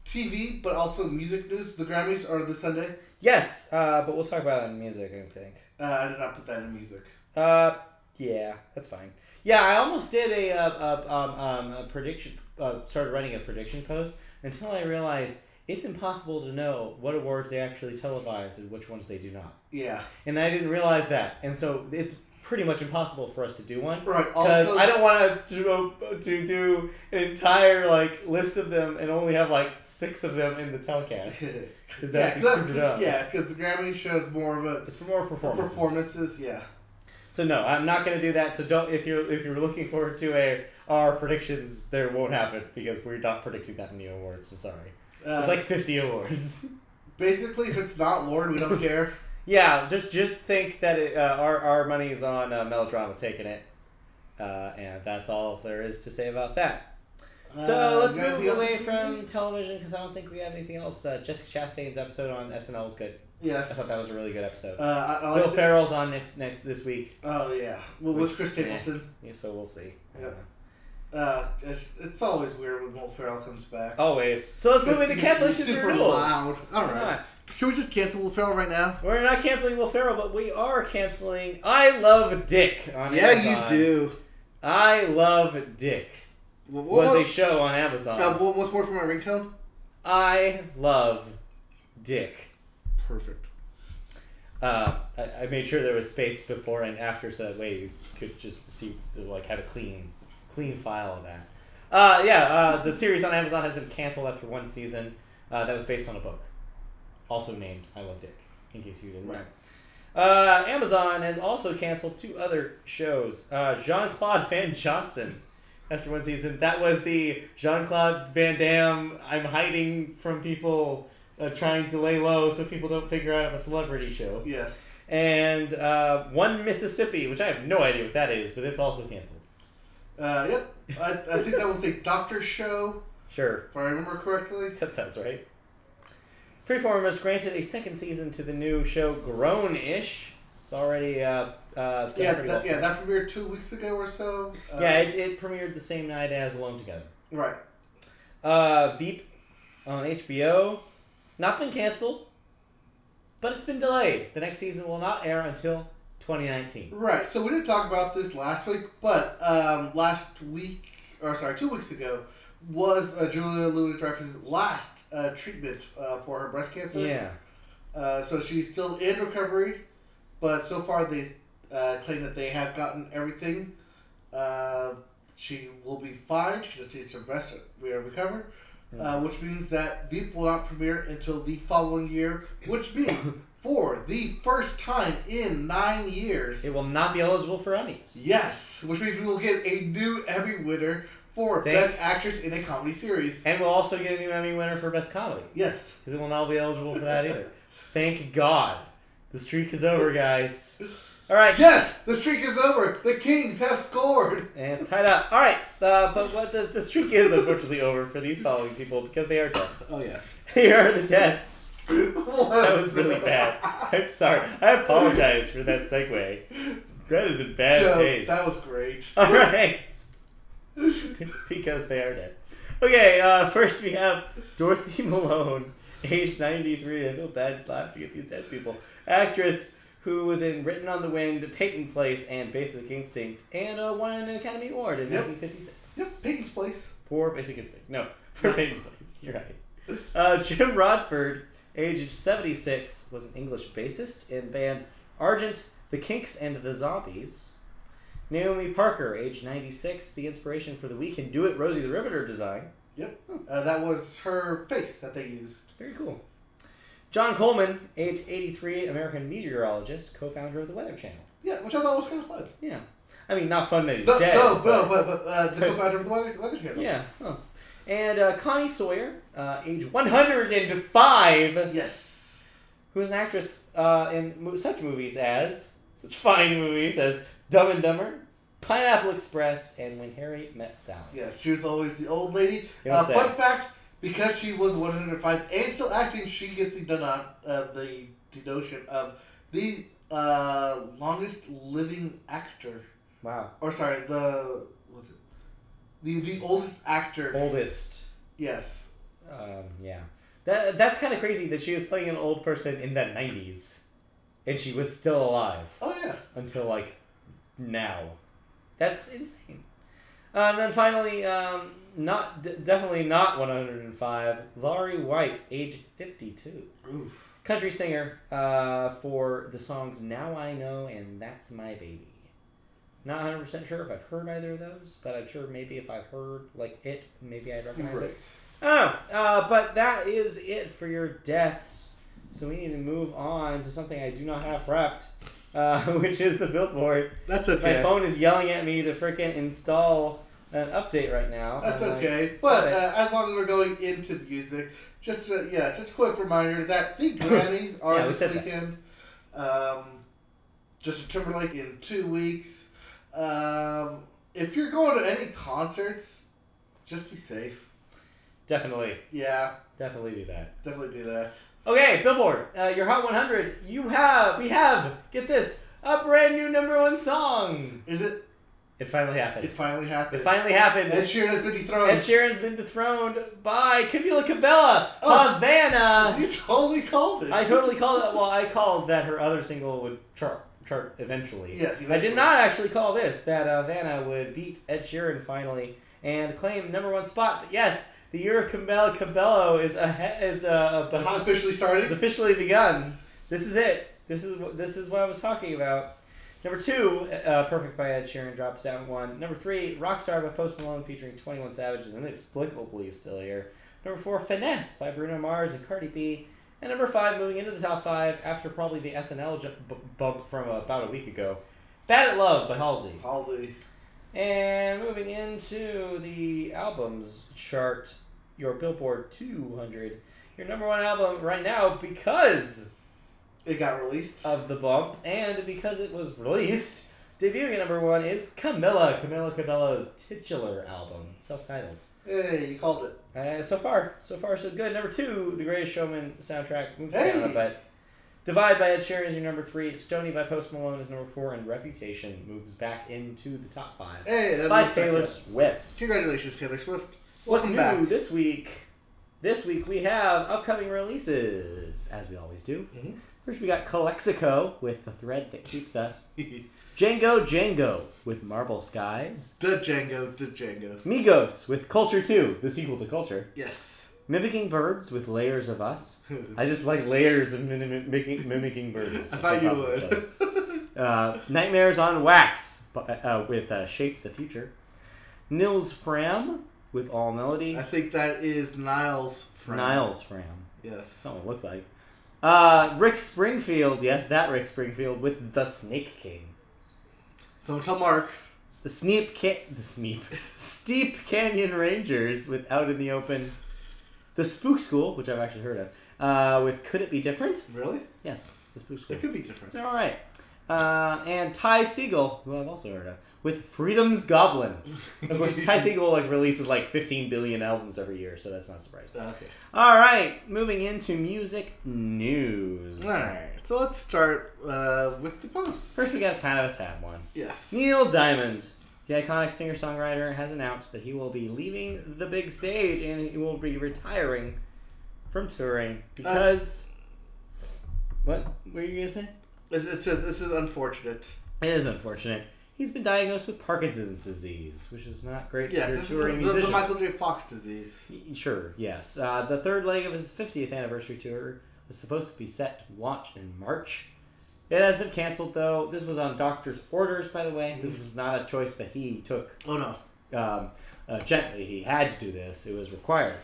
S1: TV, but also music news. The Grammys are this Sunday.
S2: Yes, but we'll talk about that in music, I think.
S1: I did not put that in music.
S2: Yeah, that's fine. Yeah, I almost did a prediction, started writing a prediction post until I realized it's impossible to know what awards they actually televise and which ones they do not.
S1: Yeah.
S2: And I didn't realize that. And so it's pretty much impossible for us to do one.
S1: Right.
S2: Because I don't want us to do an entire list of them and only have 6 of them in the telecast. Because that'd be super dumb. Yeah,
S1: because the Grammy shows more of a...
S2: It's for more
S1: performances, yeah.
S2: So no, I'm not going to do that. So don't, if you're looking forward to our predictions, there won't happen because we're not predicting that many awards. I'm sorry. It's 50 awards.
S1: Basically, if it's not Lord, we don't care.
S2: Yeah, just think that our money is on Melodrama taking it, and that's all there is to say about that. So let's move away from television because I don't think we have anything else. Jessica Chastain's episode on SNL was good.
S1: Yes,
S2: I thought that was a really good episode.
S1: I
S2: Will Ferrell's on this week.
S1: Oh yeah, well, with Chris Stapleton.
S2: Yeah, so we'll see.
S1: Yeah. It's always weird when Will Ferrell comes back.
S2: Always. So let's move into cancellations and renewals.
S1: Loud. All right. Can we just cancel Will Ferrell right now?
S2: We're not canceling Will Ferrell, but we are canceling I Love Dick on Amazon.
S1: Yeah, you do.
S2: I Love Dick was a show on Amazon.
S1: What's more for my ringtone?
S2: I Love Dick.
S1: Perfect.
S2: I made sure there was space before and after so that way you could just see, have a clean file of that. The series on Amazon has been canceled after 1 season. That was based on a book, also named I Love Dick, in case you didn't know. Amazon has also canceled 2 other shows. Jean-Claude Van Johnson, After one season. That was the Jean-Claude Van Damme, I'm hiding from people, trying to lay low so people don't figure out I'm a celebrity show.
S1: Yes.
S2: And One Mississippi, which I have no idea what that is, but it's also canceled.
S1: Yep. I think that was a doctor show.
S2: Sure.
S1: If I remember correctly.
S2: That sounds right. Freeform was granted a second season to the new show Grown-ish. It's already done pretty well.
S1: That premiered 2 weeks ago or so.
S2: It premiered the same night as Alone Together.
S1: Right.
S2: Veep on HBO. Not been canceled, but it's been delayed. The next season will not air until 2019.
S1: Right. So we didn't talk about this last week, but 2 weeks ago was Julia Louis-Dreyfus' last treatment for her breast cancer.
S2: Yeah.
S1: So she's still in recovery, but so far they claim that they have gotten everything. She will be fine. She just needs to rest and recover. Which means that Veep will not premiere until the following year, which means for the first time in 9 years,
S2: it will not be eligible for Emmys.
S1: Yes, which means we will get a new Emmy winner for Best Actress in a Comedy Series.
S2: And we'll also get a new Emmy winner for Best Comedy.
S1: Yes.
S2: Because it will not be eligible for that either. Thank God. The streak is over, guys. All right.
S1: Yes, the streak is over. The Kings have scored.
S2: And it's tied up. All right. But what the streak is unfortunately over for these following people because they are dead.
S1: Oh, yes.
S2: Here are the deaths. That was really bad. I'm sorry. I apologize for that segue. That is in bad taste.
S1: That was great.
S2: All right. Because they are dead. Okay, first we have Dorothy Malone, age 93. I feel bad laughing at these dead people. Actress who was in Written on the Wind, Peyton Place, and Basic Instinct, and won an Academy Award in 1956.
S1: Yep, Peyton's Place.
S2: For Basic Instinct. No, for Peyton Place. You're right. Jim Rodford, age 76, was an English bassist in bands Argent, The Kinks, and The Zombies. Naomi Parker, age 96, the inspiration for the We Can Do It Rosie the Riveter design.
S1: Yep. That was her face that they used.
S2: Very cool. John Coleman, age 83, American meteorologist, co-founder of the Weather Channel.
S1: Yeah, which I thought was kind of fun.
S2: Yeah. I mean, not fun that he's dead.
S1: But the co-founder of the Weather Channel.
S2: Yeah. Huh. And Connie Sawyer, age 105.
S1: Yes.
S2: Who is an actress in such fine movies as Dumb and Dumber, Pineapple Express, and When Harry Met Sally.
S1: Yes, she was always the old lady. Fun fact, because she was 105 and still acting, she gets the notion of the longest living actor.
S2: Wow.
S1: Or sorry, the oldest actor.
S2: Oldest.
S1: Yes.
S2: Yeah. That's kind of crazy that she was playing an old person in the 90s, and she was still alive.
S1: Oh yeah.
S2: Until like now. That's insane. And then finally, definitely not 105, Laurie White, age 52.
S1: Oof.
S2: Country singer for the songs Now I Know and That's My Baby. Not 100% sure if I've heard either of those, but I'm sure maybe if I've heard like it, maybe I'd recognize it. I don't know. But that is it for your deaths. So we need to move on to something I do not have prepped. Which is the Billboard.
S1: That's okay.
S2: My phone is yelling at me to frickin' install an update right now.
S1: That's okay. But as long as we're going into music, just a quick reminder that the Grammys are this weekend. Justin Timberlake in 2 weeks. If you're going to any concerts, just be safe.
S2: Definitely.
S1: Yeah.
S2: Definitely do that.
S1: Definitely do that.
S2: Okay, Billboard, your Hot 100. We have, get this, a brand new #1 song.
S1: Is it?
S2: It finally happened.
S1: It finally happened.
S2: Ed
S1: Sheeran has been dethroned.
S2: Ed Sheeran's been dethroned by Camila Cabello, Havana.
S1: You totally called it.
S2: I totally called it. Well, I called that her other single would chart eventually.
S1: Yes, eventually.
S2: I did not actually call this, that Havana would beat Ed Sheeran finally and claim #1 spot. But yes, the year of Camila Cabello is
S1: officially started.
S2: It's officially begun. This is it. This is what I was talking about. #2, Perfect by Ed Sheeran drops down 1. #3, Rockstar by Post Malone featuring 21 Savage is inexplicably still here. #4, Finesse by Bruno Mars and Cardi B. And #5, moving into the top 5 after probably the SNL bump from about a week ago, Bad at Love by Halsey. And moving into the albums chart, your Billboard 200, your number one album right now because
S1: It got released.
S2: of the bump and because it was released, debuting at number one is Camilla Cabello's titular album, self-titled.
S1: Hey, you called it.
S2: So far so good. Number two, The Greatest Showman soundtrack moves
S1: Hey.
S2: down a bit. Divide by Ed Sheeran is your number three. Stony by Post Malone is number four, and Reputation moves back into the top five
S1: Hey, that
S2: by
S1: looks like
S2: Taylor
S1: it.
S2: Swift.
S1: Congratulations, Taylor Swift.
S2: What's
S1: Welcome
S2: new
S1: back.
S2: this week? This week we have upcoming releases, as we always do.
S1: Mhm.
S2: First we got Calexico with The Thread That Keeps Us. Django with Marble Skies.
S1: Django.
S2: Migos with Culture 2, the sequel to Culture.
S1: Yes.
S2: Mimicking Birds with Layers of Us. I just like layers of mimicking birds.
S1: I thought you would.
S2: Nightmares on Wax with Shape the Future. Nils Fram with All Melody.
S1: I think that is Niles Fram.
S2: Niles Fram.
S1: Yes.
S2: That's what it looks like. Rick Springfield. Yes, that Rick Springfield with The Snake King.
S1: Someone tell Mark.
S2: Steep Canyon Rangers with Out in the Open. The Spook School, which I've actually heard of, with Could It Be Different?
S1: Really?
S2: Yes, The Spook School.
S1: It could be different.
S2: All right. And Ty Segall, who I've also heard of, with Freedom's Goblin. Of course, Ty Segall releases 15 billion albums every year, so that's not surprising.
S1: Okay.
S2: All right, moving into music news.
S1: All right. So let's start with the post.
S2: First, we got kind of a sad one.
S1: Yes.
S2: Neil Diamond, the iconic singer-songwriter, has announced that he will be leaving the big stage and he will be retiring from touring because... what were you going to say?
S1: This is unfortunate.
S2: It is unfortunate. He's been diagnosed with Parkinson's disease, which is not great
S1: Yes,
S2: for a
S1: this
S2: touring
S1: is
S2: musician.
S1: the Michael J. Fox disease.
S2: Sure, yes. The third leg of his 50th anniversary tour was supposed to be set to launch in March. It has been canceled, though. This was on doctor's orders, by the way. This was not a choice that he took
S1: Oh, no.
S2: gently. He had to do this. It was required.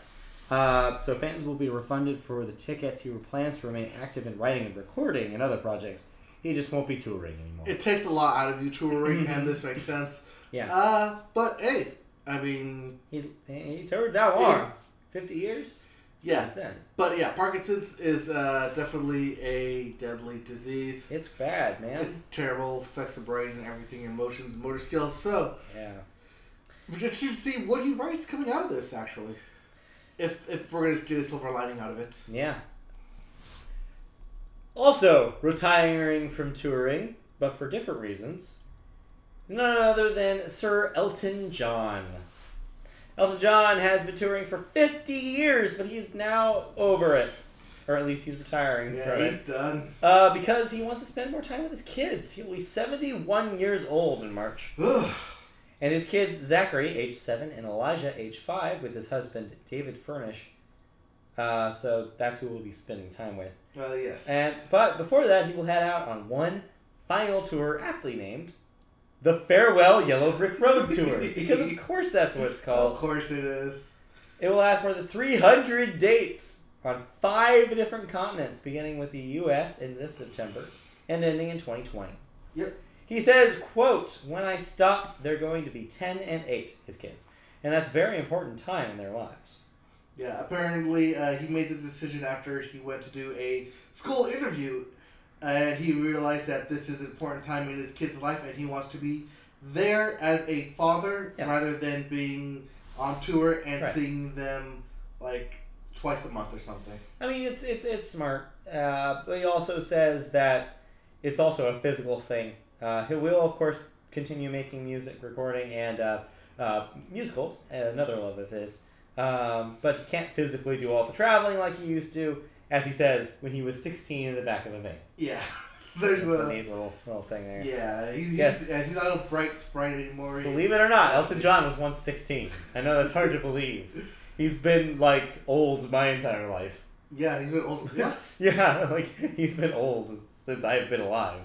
S2: So fans will be refunded for the tickets. He plans to remain active in writing and recording and other projects. He just won't be touring anymore.
S1: It takes a lot out of you touring, and this makes sense.
S2: Yeah.
S1: But, hey, I mean...
S2: He toured that long. 50 years?
S1: Yeah.
S2: That's it.
S1: But, yeah, Parkinson's is definitely a deadly disease.
S2: It's bad, man.
S1: It's terrible. Affects the brain and everything, your emotions, motor skills. So,
S2: Yeah.
S1: we should see what he writes coming out of this, actually. If we're going to get a silver lining out of it.
S2: Yeah. Also, retiring from touring, but for different reasons, none other than Sir Elton John. Elton John has been touring for 50 years, but he's now over it. Or at least he's retiring
S1: Yeah,
S2: from
S1: he's
S2: it.
S1: done.
S2: Because he wants to spend more time with his kids. He'll be 71 years old in March.
S1: Ugh.
S2: And his kids, Zachary, age 7, and Elijah, age 5, with his husband, David Furnish. So that's who we'll be spending time with.
S1: Yes.
S2: But before that, he will head out on one final tour, aptly named the Farewell Yellow Brick Road Tour. Because of course that's what it's called.
S1: Of course it is.
S2: It will last more than 300 dates on 5 different continents, beginning with the U.S. in this September and ending in 2020.
S1: Yep.
S2: He says, quote, "When I stop, they're going to be 10 and 8, his kids. And that's a very important time in their lives."
S1: Yeah, apparently he made the decision after he went to do a school interview, and he realized that this is an important time in his kid's life, and he wants to be there as a father rather than being on tour and seeing them twice a month or something.
S2: I mean, it's smart, but he also says that it's also a physical thing. He will, of course, continue making music, recording, and musicals, another love of his. But he can't physically do all the traveling like he used to, as he says, when he was 16 in the back of a van.
S1: Yeah. There's
S2: a neat little thing there.
S1: Yeah, he's not a bright sprite anymore.
S2: Believe it or not, Elton John was once 16. I know that's hard to believe. He's been, old my entire life.
S1: Yeah, he's been old. Yeah.
S2: Yeah, he's been old since I've been alive.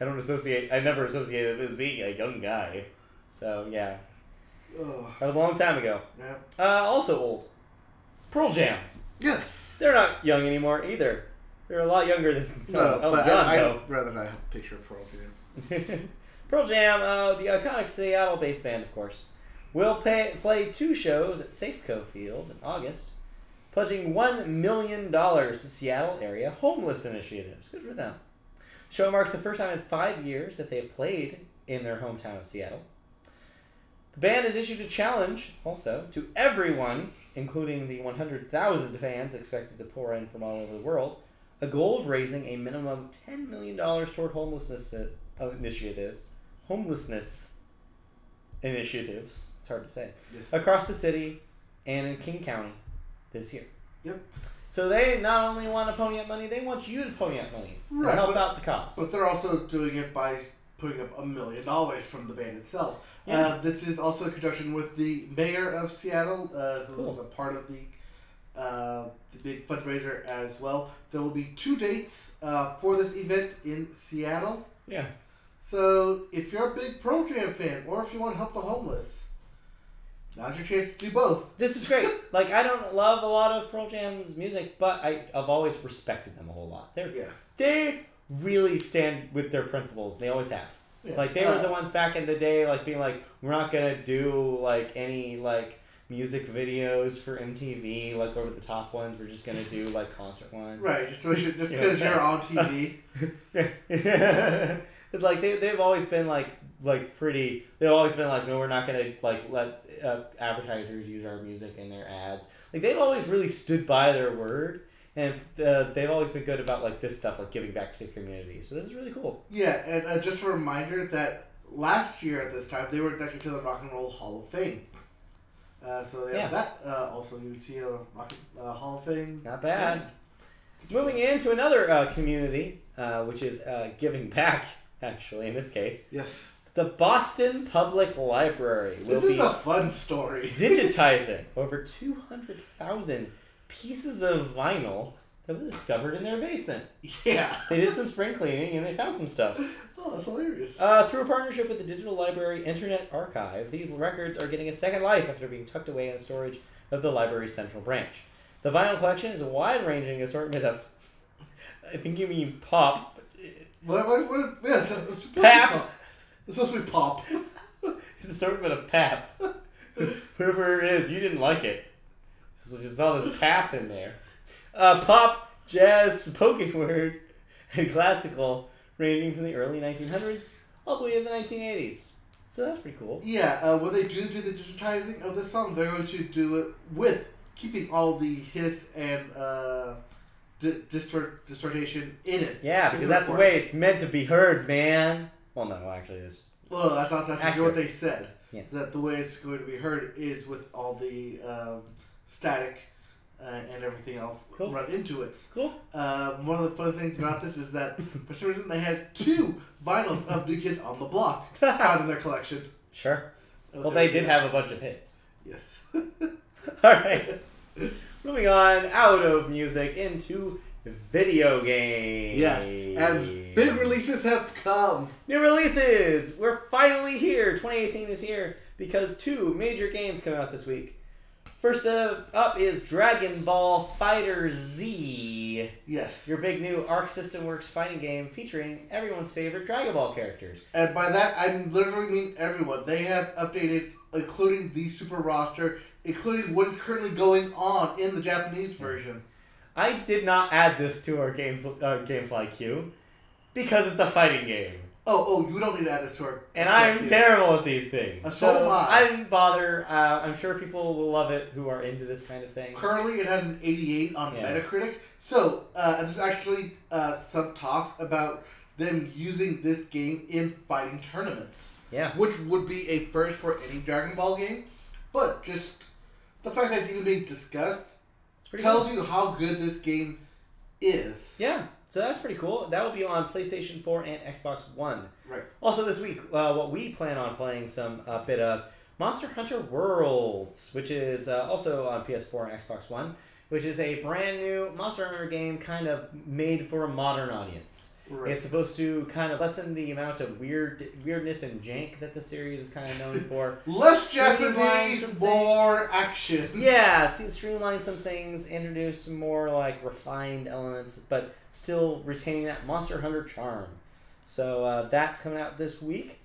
S2: I never associated him as being a young guy. So, yeah.
S1: Ugh.
S2: That was a long time ago.
S1: Yeah.
S2: Also old. Pearl Jam.
S1: Yes.
S2: They're not young anymore either. They're a lot younger than
S1: No,
S2: Elton
S1: but
S2: John,
S1: I'd
S2: though.
S1: rather not have a picture of Pearl Jam.
S2: Pearl Jam, the iconic Seattle-based band, of course, will play 2 shows at Safeco Field in August, pledging $1 million to Seattle area homeless initiatives. Good for them. The show marks the first time in 5 years that they have played in their hometown of Seattle. The band has issued a challenge, also, to everyone, including the 100,000 fans expected to pour in from all over the world, a goal of raising a minimum $10 million toward homelessness initiatives. It's hard to say.
S1: Yes.
S2: Across the city and in King County this year.
S1: Yep.
S2: So they not only want to pony up money, they want you to pony up money and
S1: Right,
S2: help out the cause.
S1: But they're also doing it by putting up $1 million from the band itself.
S2: Yeah.
S1: This is also in conjunction with the mayor of Seattle, who is
S2: Cool.
S1: a part of the big fundraiser as well. There will be 2 dates for this event in Seattle.
S2: Yeah.
S1: So if you're a big Pearl Jam fan, or if you want to help the homeless, now's your chance to do both.
S2: This is great. Like, I don't love a lot of Pearl Jam's music, but I've always respected them a whole lot. They really stand with their principles. They always have.
S1: Yeah.
S2: Like, they were the ones back in the day, like, being like, we're not going to do, like, any, like, music videos for MTV, like, over the top ones. We're just going to do, like, concert ones.
S1: Right, just because you're on TV.
S2: It's like, they've always been, pretty, they've always been like, no, we're not going to, like, let advertisers use our music in their ads. Like, they've always really stood by their word. And they've always been good about, like, this stuff, like giving back to the community. So this is really cool.
S1: Yeah, and just a reminder that last year at this time, they were inducted to the Rock and Roll Hall of Fame. So they have that. Also, you would see a Rock Hall of Fame.
S2: Not bad. Moving into another community, which is giving back, actually, in this case.
S1: Yes.
S2: The Boston Public Library will
S1: This is a fun story.
S2: digitizing over 200,000 pieces of vinyl that were discovered in their basement.
S1: Yeah.
S2: They did some spring cleaning and they found some stuff.
S1: Oh, that's hilarious.
S2: Through a partnership with the Digital Library Internet Archive, these records are getting a second life after being tucked away in the storage of the library's central branch. The vinyl collection is a wide-ranging assortment of, I think you mean pop.
S1: What? Yeah, it's
S2: Pap.
S1: It's supposed to be pop.
S2: It's an assortment of pap. Whatever it is, you didn't like it. So just all this pap in there. Pop, jazz, spoken word, and classical, ranging from the early 1900s all the way to the 1980s. So that's pretty cool.
S1: Yeah, when they do the digitizing of this song, they're going to do it with keeping all the hiss and distortion in it.
S2: Yeah, because that's the way it's meant to be heard, man. Well, no, actually, it's just...
S1: Well, I thought that's
S2: accurate.
S1: what they said.
S2: Yeah.
S1: That the way it's going to be heard is with all the static and everything else run into it.
S2: Cool.
S1: One of the fun things about this is that for some reason they had 2 vinyls of New Kids on the Block found in their collection.
S2: Sure. Well, they did have a bunch of hits.
S1: Yes.
S2: Alright. Moving on out of music into video games.
S1: Yes. And big releases have come.
S2: New releases! We're finally here. 2018 is here because 2 major games come out this week. First up is Dragon Ball FighterZ.
S1: Yes.
S2: Your big new Arc System Works fighting game featuring everyone's favorite Dragon Ball characters.
S1: And by that, I literally mean everyone. They have updated, including the Super roster, including what is currently going on in the Japanese version.
S2: I did not add this to our Gamefly queue because it's a fighting game.
S1: Oh, you don't need to add this to our...
S2: And I'm terrible at these things.
S1: So am I.
S2: I didn't bother. I'm sure people will love it who are into this kind of thing.
S1: Currently, it has an 88 on Metacritic. So, there's actually some talks about them using this game in fighting tournaments.
S2: Yeah.
S1: Which would be a first for any Dragon Ball game. But just the fact that it's even being discussed tells you how good this game is.
S2: Yeah. So that's pretty cool. That will be on PlayStation 4 and Xbox One.
S1: Right. Also
S2: this week, what we plan on playing a bit of Monster Hunter Worlds, which is also on PS4 and Xbox One, which is a brand new Monster Hunter game kind of made for a modern audience. Right. It's supposed to kind of lessen the amount of weirdness and jank that the series is kind of known for.
S1: Less Japanese, more action.
S2: Yeah, streamline some things, introduce some more like refined elements, but still retaining that Monster Hunter charm. So that's coming out this week.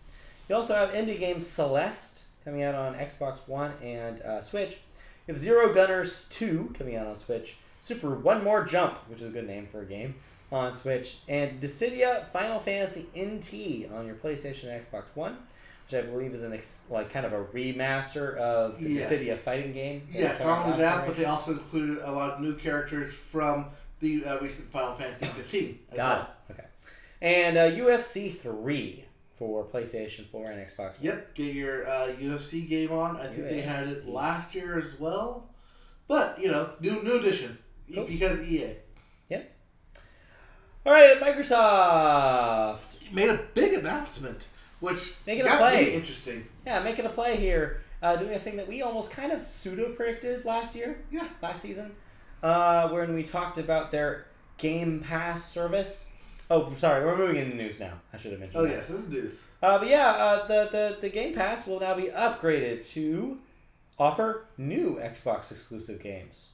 S2: You also have indie game Celeste coming out on Xbox One and Switch. You have Zero Gunners 2 coming out on Switch. Super One More Jump, which is a good name for a game, on Switch. And Dissidia Final Fantasy NT on your PlayStation and Xbox One, which I believe is kind of a remaster of the Dissidia fighting game.
S1: Yes, not only that, but they also included a lot of new characters from the recent Final Fantasy 15 as well.
S2: Okay. And UFC 3 for PlayStation 4 and Xbox One.
S1: Yep, get your UFC game on. I think they had it last year as well. But, new edition. Cool. Because EA.
S2: Yep. All right, Microsoft
S1: made a big announcement, which
S2: making
S1: got me interesting.
S2: Yeah, making a play here. Doing a thing that we almost kind of pseudo-predicted last season. When we talked about their Game Pass service. Oh, sorry, we're moving into news now. I should have mentioned that.
S1: Yes, this is news.
S2: The Game Pass will now be upgraded to offer new Xbox exclusive games.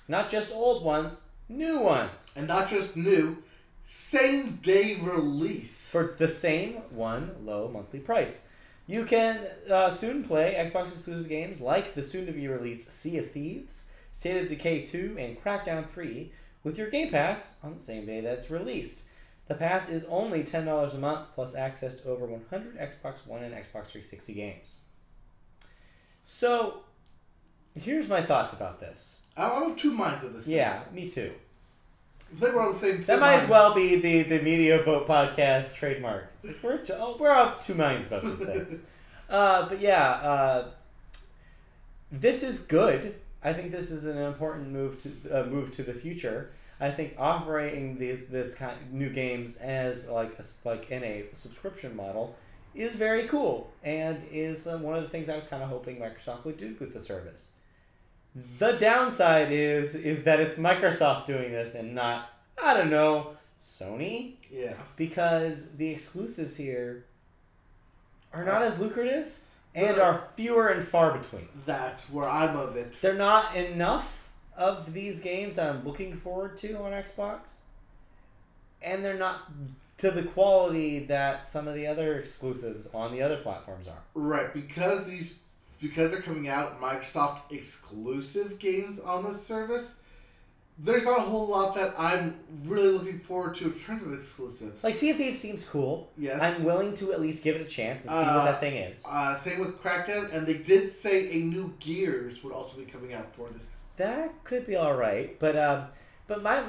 S2: Not just old ones, new ones.
S1: And not just new, same day release.
S2: For the same one low monthly price. You can soon play Xbox exclusive games like the soon-to-be released Sea of Thieves, State of Decay 2, and Crackdown 3 with your Game Pass on the same day that it's released. The pass is only $10 a month, plus access to over 100 Xbox One and Xbox 360 games. So, here's my thoughts about this.
S1: I'm of two minds of this.
S2: Yeah, me too.
S1: I think we're on the same.
S2: That might as well be the Media Boat Podcast trademark. We're of two minds about these things. This is good. I think this is an important move to the future. I think operating this kind of new games as like in a subscription model is very cool and is one of the things I was kind of hoping Microsoft would do with the service. The downside is that it's Microsoft doing this and not, I don't know, Sony.
S1: Yeah. Because
S2: the exclusives here are not as lucrative and are fewer and far between.
S1: That's where I'm of it.
S2: They're not enough of these games that I'm looking forward to on Xbox, and they're not to the quality that some of the other exclusives on the other platforms are.
S1: Right, because they're coming out Microsoft exclusive games on this service, there's not a whole lot that I'm really looking forward to in terms of exclusives.
S2: Like Sea of Thieves seems cool.
S1: Yes.
S2: I'm willing to at least give it a chance and see what that thing is.
S1: Same with Crackdown, and they did say a new Gears would also be coming out for this.
S2: That could be all right, but my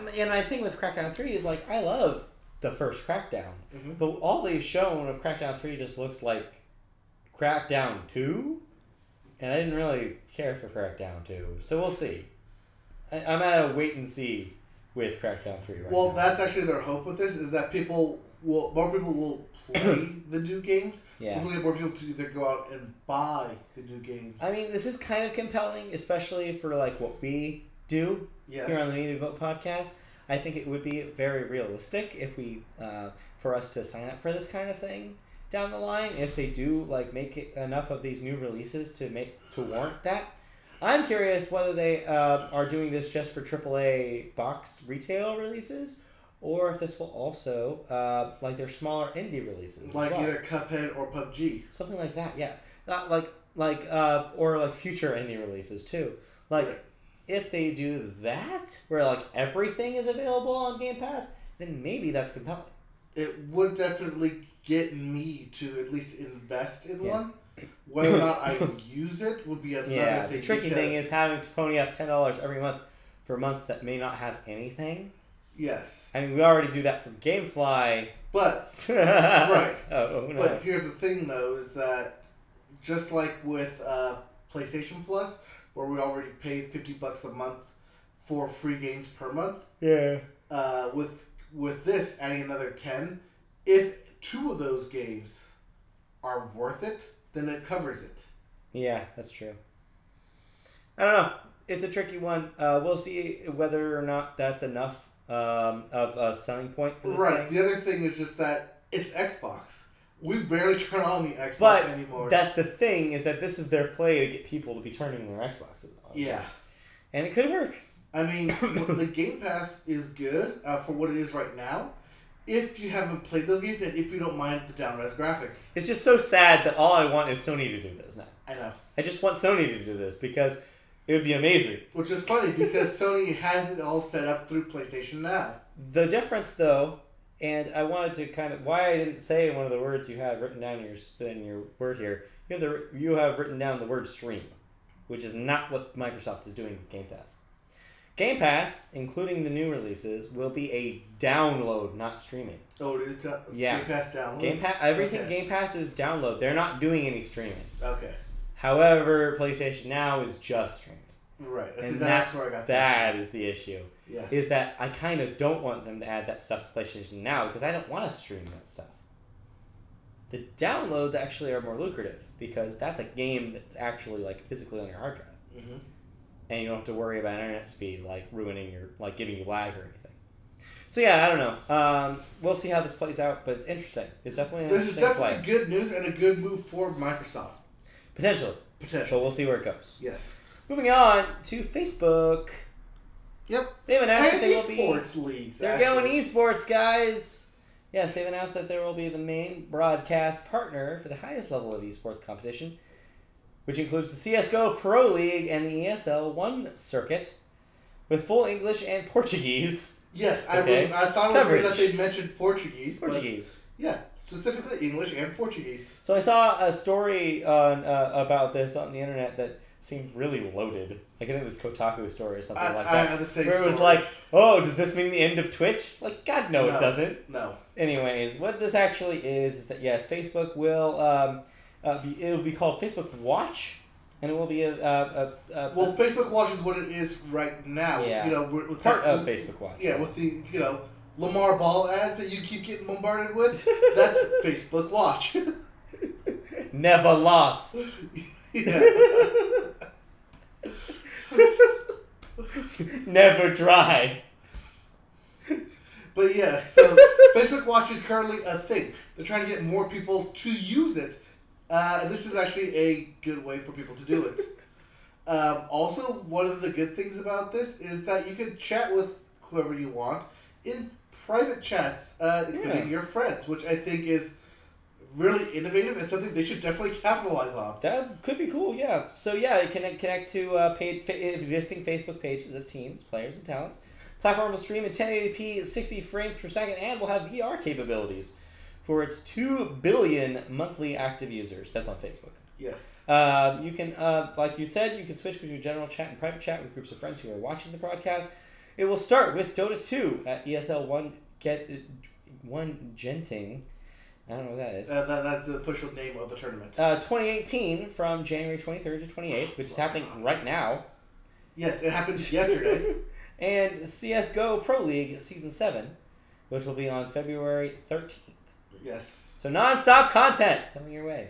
S2: thing with Crackdown 3 is like I love the first Crackdown, but all they've shown of Crackdown 3 just looks like Crackdown 2, and I didn't really care for Crackdown 2, so we'll see. I'm at a wait and see with Crackdown 3 right
S1: now.
S2: now.
S1: That's actually their hope with this, is that more people will play the new games.
S2: Yeah.
S1: We'll get more people to either go out and buy the new games.
S2: I mean, this is kind of compelling, especially for like what we do here on the Media Boat Podcast. I think it would be very realistic if we, for us to sign up for this kind of thing down the line, if they do like make it enough of these new releases to warrant that. I'm curious whether they are doing this just for AAA box retail releases, or if this will also like their smaller indie releases,
S1: like either Cuphead or PUBG,
S2: something like that. Yeah, or like future indie releases too. Like if they do that, where like everything is available on Game Pass, then maybe that's compelling.
S1: It would definitely get me to at least invest in one. Whether or not I use it would be another thing.
S2: Yeah, the tricky thing is having to pony up $10 every month for months that may not have anything.
S1: Yes.
S2: I mean, we already do that from GameFly.
S1: But,
S2: right.
S1: So, but here's the thing, though, is that just like with PlayStation Plus, where we already pay $50 a month for free games per month.
S2: Yeah.
S1: With this, adding another 10, if 2 of those games are worth it, then it covers it.
S2: Yeah, that's true. I don't know. It's a tricky one. We'll see whether or not that's enough of a selling point for this thing.
S1: The other thing is just that it's Xbox. We barely turn on the Xbox anymore.
S2: That's the thing, is that this is their play to get people to be turning their Xboxes on.
S1: Yeah.
S2: And it could work.
S1: I mean, the Game Pass is good for what it is right now. if you haven't played those games and if you don't mind the down-res graphics.
S2: It's just so sad that all I want is Sony to do this now.
S1: I know.
S2: I just want Sony to do this because it would be amazing.
S1: Which is funny because Sony has it all set up through PlayStation Now.
S2: The difference, though, and I wanted to kind of why I didn't say one of the words you had written down in your word here. You have written down the word stream, which is not what Microsoft is doing with Game Pass. Game Pass, including the new releases, will be a download, not streaming.
S1: Oh, it is
S2: yeah.
S1: Game Pass download?
S2: Everything
S1: okay.
S2: Game Pass is download. They're not doing any streaming.
S1: Okay.
S2: However, PlayStation Now is just streaming.
S1: Right.
S2: And
S1: that's where I got
S2: that is the issue.
S1: Yeah.
S2: Is that I kind of don't want them to add that stuff to PlayStation Now because I don't want to stream that stuff. The downloads actually are more lucrative because that's a game that's actually like physically on your hard drive.
S1: Mm-hmm.
S2: And you don't have to worry about internet speed like ruining your giving you lag or anything. So yeah, I don't know. We'll see how this plays out, but it's interesting. It's definitely an
S1: This is
S2: interesting
S1: definitely good news and a good move for Microsoft.
S2: Potentially. So we'll see where it goes.
S1: Yes.
S2: Moving on to Facebook.
S1: Yep.
S2: They've announced that they will be
S1: esports leagues.
S2: They're going esports, guys. Yes, they've announced that there will be the main broadcast partner for the highest level of esports competition, which includes the CSGO Pro League and the ESL One circuit, with full English and Portuguese.
S1: Yes,
S2: okay.
S1: I thought it was weird that they mentioned Portuguese.
S2: Portuguese.
S1: But yeah, specifically English and Portuguese.
S2: So I saw a story on about this on the internet that seemed really loaded. Like I think it was Kotaku story or something like that.
S1: I had the same
S2: where it was like, oh, does this mean the end of Twitch? Like, God, no, it doesn't.
S1: No.
S2: Anyways, what this actually is that yes, Facebook will it'll be called Facebook Watch, and it will be
S1: well, Facebook Watch is what it is right now.
S2: Yeah.
S1: You know, with
S2: part of Facebook Watch.
S1: Yeah, with the Lamar Ball ads that you keep getting bombarded with. That's Facebook Watch.
S2: Never lost.
S1: Yeah.
S2: Never dry.
S1: But yes, so Facebook Watch is currently a thing. They're trying to get more people to use it. And this is actually a good way for people to do it. Also, one of the good things about this is that you can chat with whoever you want in private chats, including your friends, which I think is really innovative and something they should definitely capitalize on.
S2: That could be cool, yeah. So yeah, it can connect to existing Facebook pages of teams, players, and talents. Platform will stream in 1080p, 60 frames per second, and will have VR capabilities for its 2 billion monthly active users. That's on Facebook.
S1: Yes.
S2: You can, like you said, you can switch between general chat and private chat with groups of friends who are watching the broadcast. It will start with Dota 2 at ESL 1 Genting. I don't know what that is.
S1: That's the official name of the tournament.
S2: 2018 from January 23rd to 28th, which is happening right now.
S1: Yes, it happened yesterday.
S2: And CSGO Pro League Season 7, which will be on February 13th.
S1: Yes.
S2: So non-stop content coming your way.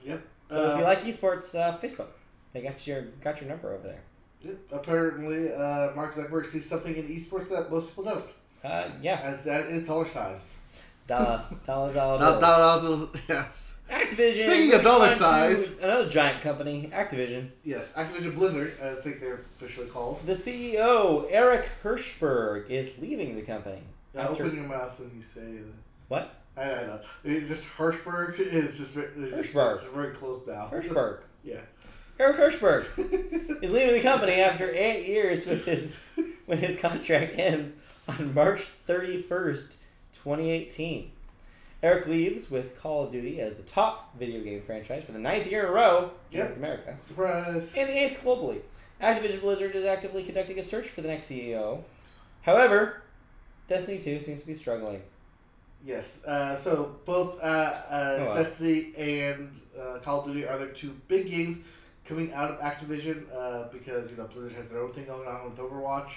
S1: Yep.
S2: So if you like esports, Facebook, they got your number over there.
S1: Yep. Apparently, Mark Zuckerberg sees something in esports that most people don't.
S2: Yeah.
S1: And that is dollar signs.
S2: Dollars,
S1: Yes.
S2: Activision.
S1: Speaking of dollar signs,
S2: another giant company, Activision.
S1: Yes, Activision Blizzard, I think they're officially called.
S2: The CEO, Eric Hirschberg, is leaving the company.
S1: Open your mouth when you say that.
S2: What?
S1: I know. It's just Hirschberg is just
S2: Hirschberg.
S1: Just a very close bow.
S2: Hirschberg.
S1: Yeah.
S2: Eric Hirschberg is leaving the company after 8 years when his contract ends on March 31st, 2018. Eric leaves with Call of Duty as the top video game franchise for the 9th year in a row in North America.
S1: Surprise.
S2: And the 8th globally. Activision Blizzard is actively conducting a search for the next CEO. However, Destiny 2 seems to be struggling.
S1: Yes. So both Destiny and Call of Duty are the two big games coming out of Activision because Blizzard has their own thing going on with Overwatch.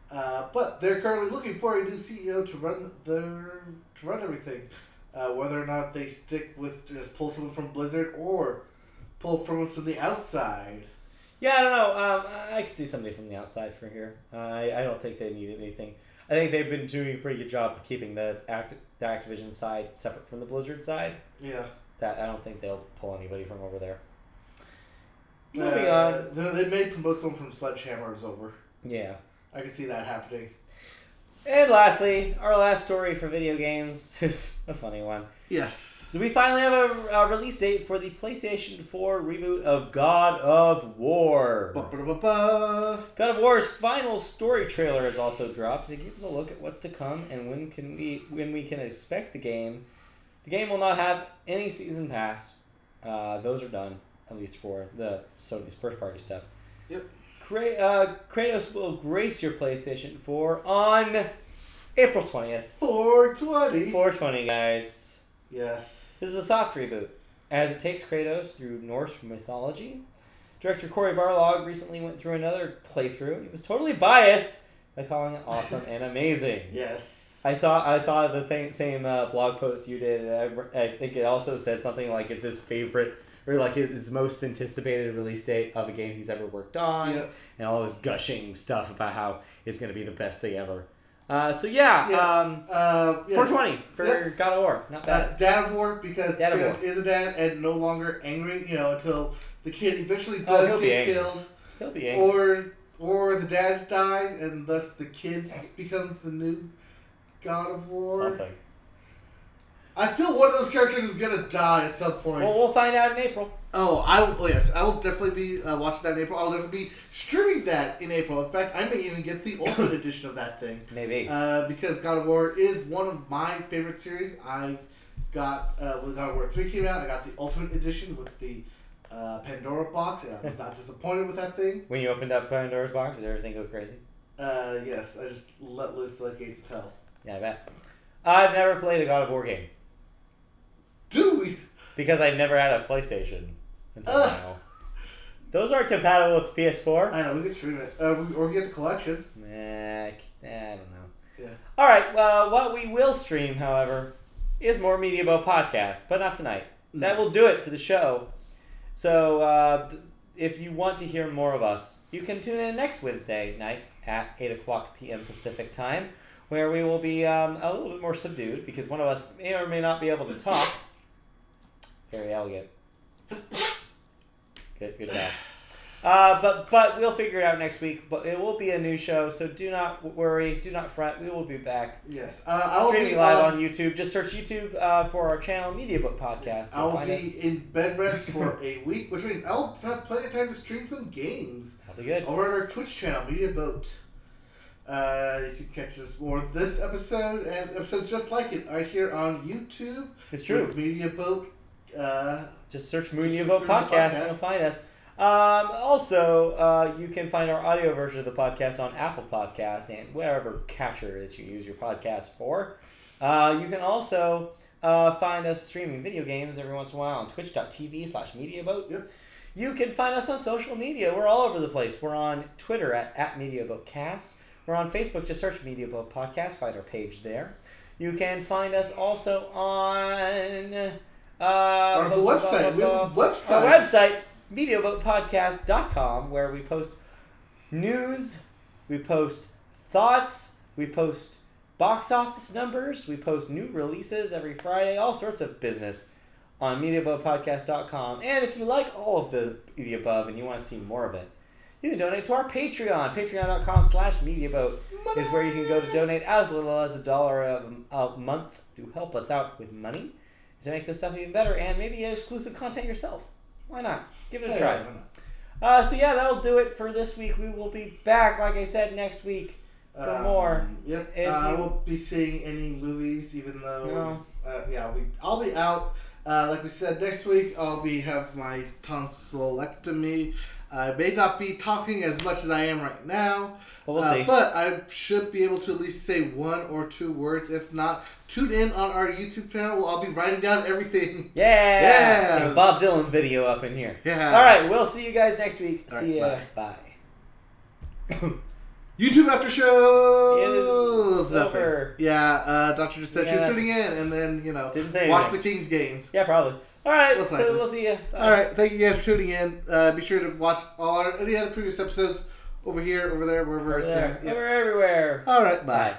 S1: But they're currently looking for a new CEO to run everything. Whether or not they stick with just pull someone from Blizzard or pull someone from the outside.
S2: Yeah, I don't know. I could see somebody from the outside for here. I don't think they needed anything. I think they've been doing a pretty good job of keeping the Activision side separate from the Blizzard side.
S1: Yeah.
S2: That I don't think they'll pull anybody from over there. Moving on.
S1: They may promote someone from Sledgehammer is over.
S2: Yeah.
S1: I can see that happening.
S2: And lastly, our last story for video games is a funny one.
S1: Yes.
S2: So we finally have a release date for the PlayStation 4 reboot of God of War.
S1: Ba-ba-da-ba-ba.
S2: God of War's final story trailer has also dropped. It gives a look at what's to come and when we can expect the game. The game will not have any season pass. Those are done, at least for the Sony's first party stuff.
S1: Yep.
S2: Kratos will grace your PlayStation 4 on April 20th.
S1: 420.
S2: 420, guys.
S1: Yes.
S2: This is a soft reboot, as it takes Kratos through Norse mythology. Director Cory Barlog recently went through another playthrough, and he was totally biased by calling it awesome and amazing.
S1: Yes.
S2: I saw the same blog post you did. I think it also said something like it's his favorite, or like his most anticipated release date of a game he's ever worked on,
S1: Yep.
S2: and all this gushing stuff about how it's going to be the best thing ever.
S1: Yes.
S2: 420 for
S1: Yep.
S2: God of War. Not bad.
S1: Dad of War, because
S2: Dad of
S1: Kratos
S2: War.
S1: is a dad and no longer angry, until the kid eventually does
S2: he'll be
S1: get
S2: angry.
S1: killed.
S2: He'll be angry.
S1: Or the dad dies and thus the kid becomes the new God of War.
S2: Something.
S1: I feel one of those characters is gonna die at some point.
S2: Well, we'll find out in April.
S1: Yes, I will definitely be watching that in April. I'll definitely be streaming that in April. In fact, I may even get the Ultimate Edition of that thing.
S2: Maybe.
S1: Because God of War is one of my favorite series. I got, when God of War 3 came out, I got the Ultimate Edition with the Pandora box, and I was not disappointed with that thing.
S2: When you opened up Pandora's box, did everything go crazy?
S1: Yes, I just let loose the gates of hell.
S2: Yeah, I bet. I've never played a God of War game.
S1: Do we?
S2: Because I never had a PlayStation until now. Those aren't compatible with PS4.
S1: I know, we could stream it. Or we get the collection.
S2: Nah, I don't know.
S1: Yeah.
S2: Alright, well, what we will stream, however, is more Media Boat Podcast, but not tonight.
S1: No.
S2: That will do it for the show. So, if you want to hear more of us, you can tune in next Wednesday night at 8 o'clock p.m. Pacific time, where we will be a little bit more subdued, because one of us may or may not be able to talk. Very elegant. Good job. But we'll figure it out next week. But it will be a new show, so do not worry, do not fret. We will be back.
S1: Yes. I will
S2: Streaming
S1: be
S2: live on YouTube. Just search YouTube for our channel, Media Book Podcast.
S1: Yes,
S2: You'll
S1: I will
S2: find
S1: be
S2: us.
S1: in bed rest for a week, which means I'll have plenty of time to stream some games.
S2: That'll be good.
S1: Over on our Twitch channel, Media Boat. You can catch us more of this episode and episodes just like it right here on YouTube.
S2: It's true.
S1: With Media Boat.
S2: Just search
S1: Just
S2: Media
S1: search
S2: Boat
S1: Media
S2: Podcast
S1: Podcast.
S2: and you'll find us. Also, you can find our audio version of the podcast on Apple Podcasts and wherever catcher that you use your podcast for. You can also find us streaming video games every once in a while on twitch.tv/MediaBoat.
S1: Yep.
S2: You can find us on social media. We're all over the place. We're on Twitter at MediaBoatCast. We're on Facebook. Just search MediaBoat Podcast. Find our page there. You can find us also on
S1: the website. We have a website.
S2: Our website, MediaBoatPodcast.com, where we post news, we post thoughts, we post box office numbers, we post new releases every Friday, all sorts of business on MediaBoatPodcast.com. And if you like all of the above and you want to see more of it, you can donate to our Patreon. Patreon.com/MediaBoat is where you can go to donate as little as $1 a month to help us out with money to make this stuff even better and maybe get exclusive content yourself. Why not? Give it a try.
S1: Why not?
S2: So yeah, that'll do it for this week. We will be back, like I said, next week for more.
S1: Yep.
S2: If
S1: I
S2: you-
S1: won't be seeing any movies, even though
S2: No.
S1: I'll be out. Like we said, next week I'll have my tonsillectomy. I may not be talking as much as I am right now.
S2: But we'll see.
S1: But I should be able to at least say one or two words. If not, tune in on our YouTube channel. I'll be writing down everything.
S2: Yeah.
S1: Yeah.
S2: Hey, Bob Dylan video up in here.
S1: Yeah.
S2: All right. We'll see you guys next week.
S1: All
S2: See
S1: right,
S2: ya. Bye.
S1: YouTube after show.
S2: It's over.
S1: Yeah, Doctor just said she was
S2: Yeah.
S1: tuning in, and then
S2: Didn't say
S1: watch
S2: anything.
S1: the Kings games.
S2: Yeah, probably. All right.
S1: Most
S2: So
S1: likely.
S2: we'll see you. Bye.
S1: All right, thank you guys for tuning in. Be sure to watch any other previous episodes over here, over there, wherever
S2: Over
S1: it's
S2: there.
S1: at. Yep.
S2: Over everywhere.
S1: All right, bye.
S2: Bye.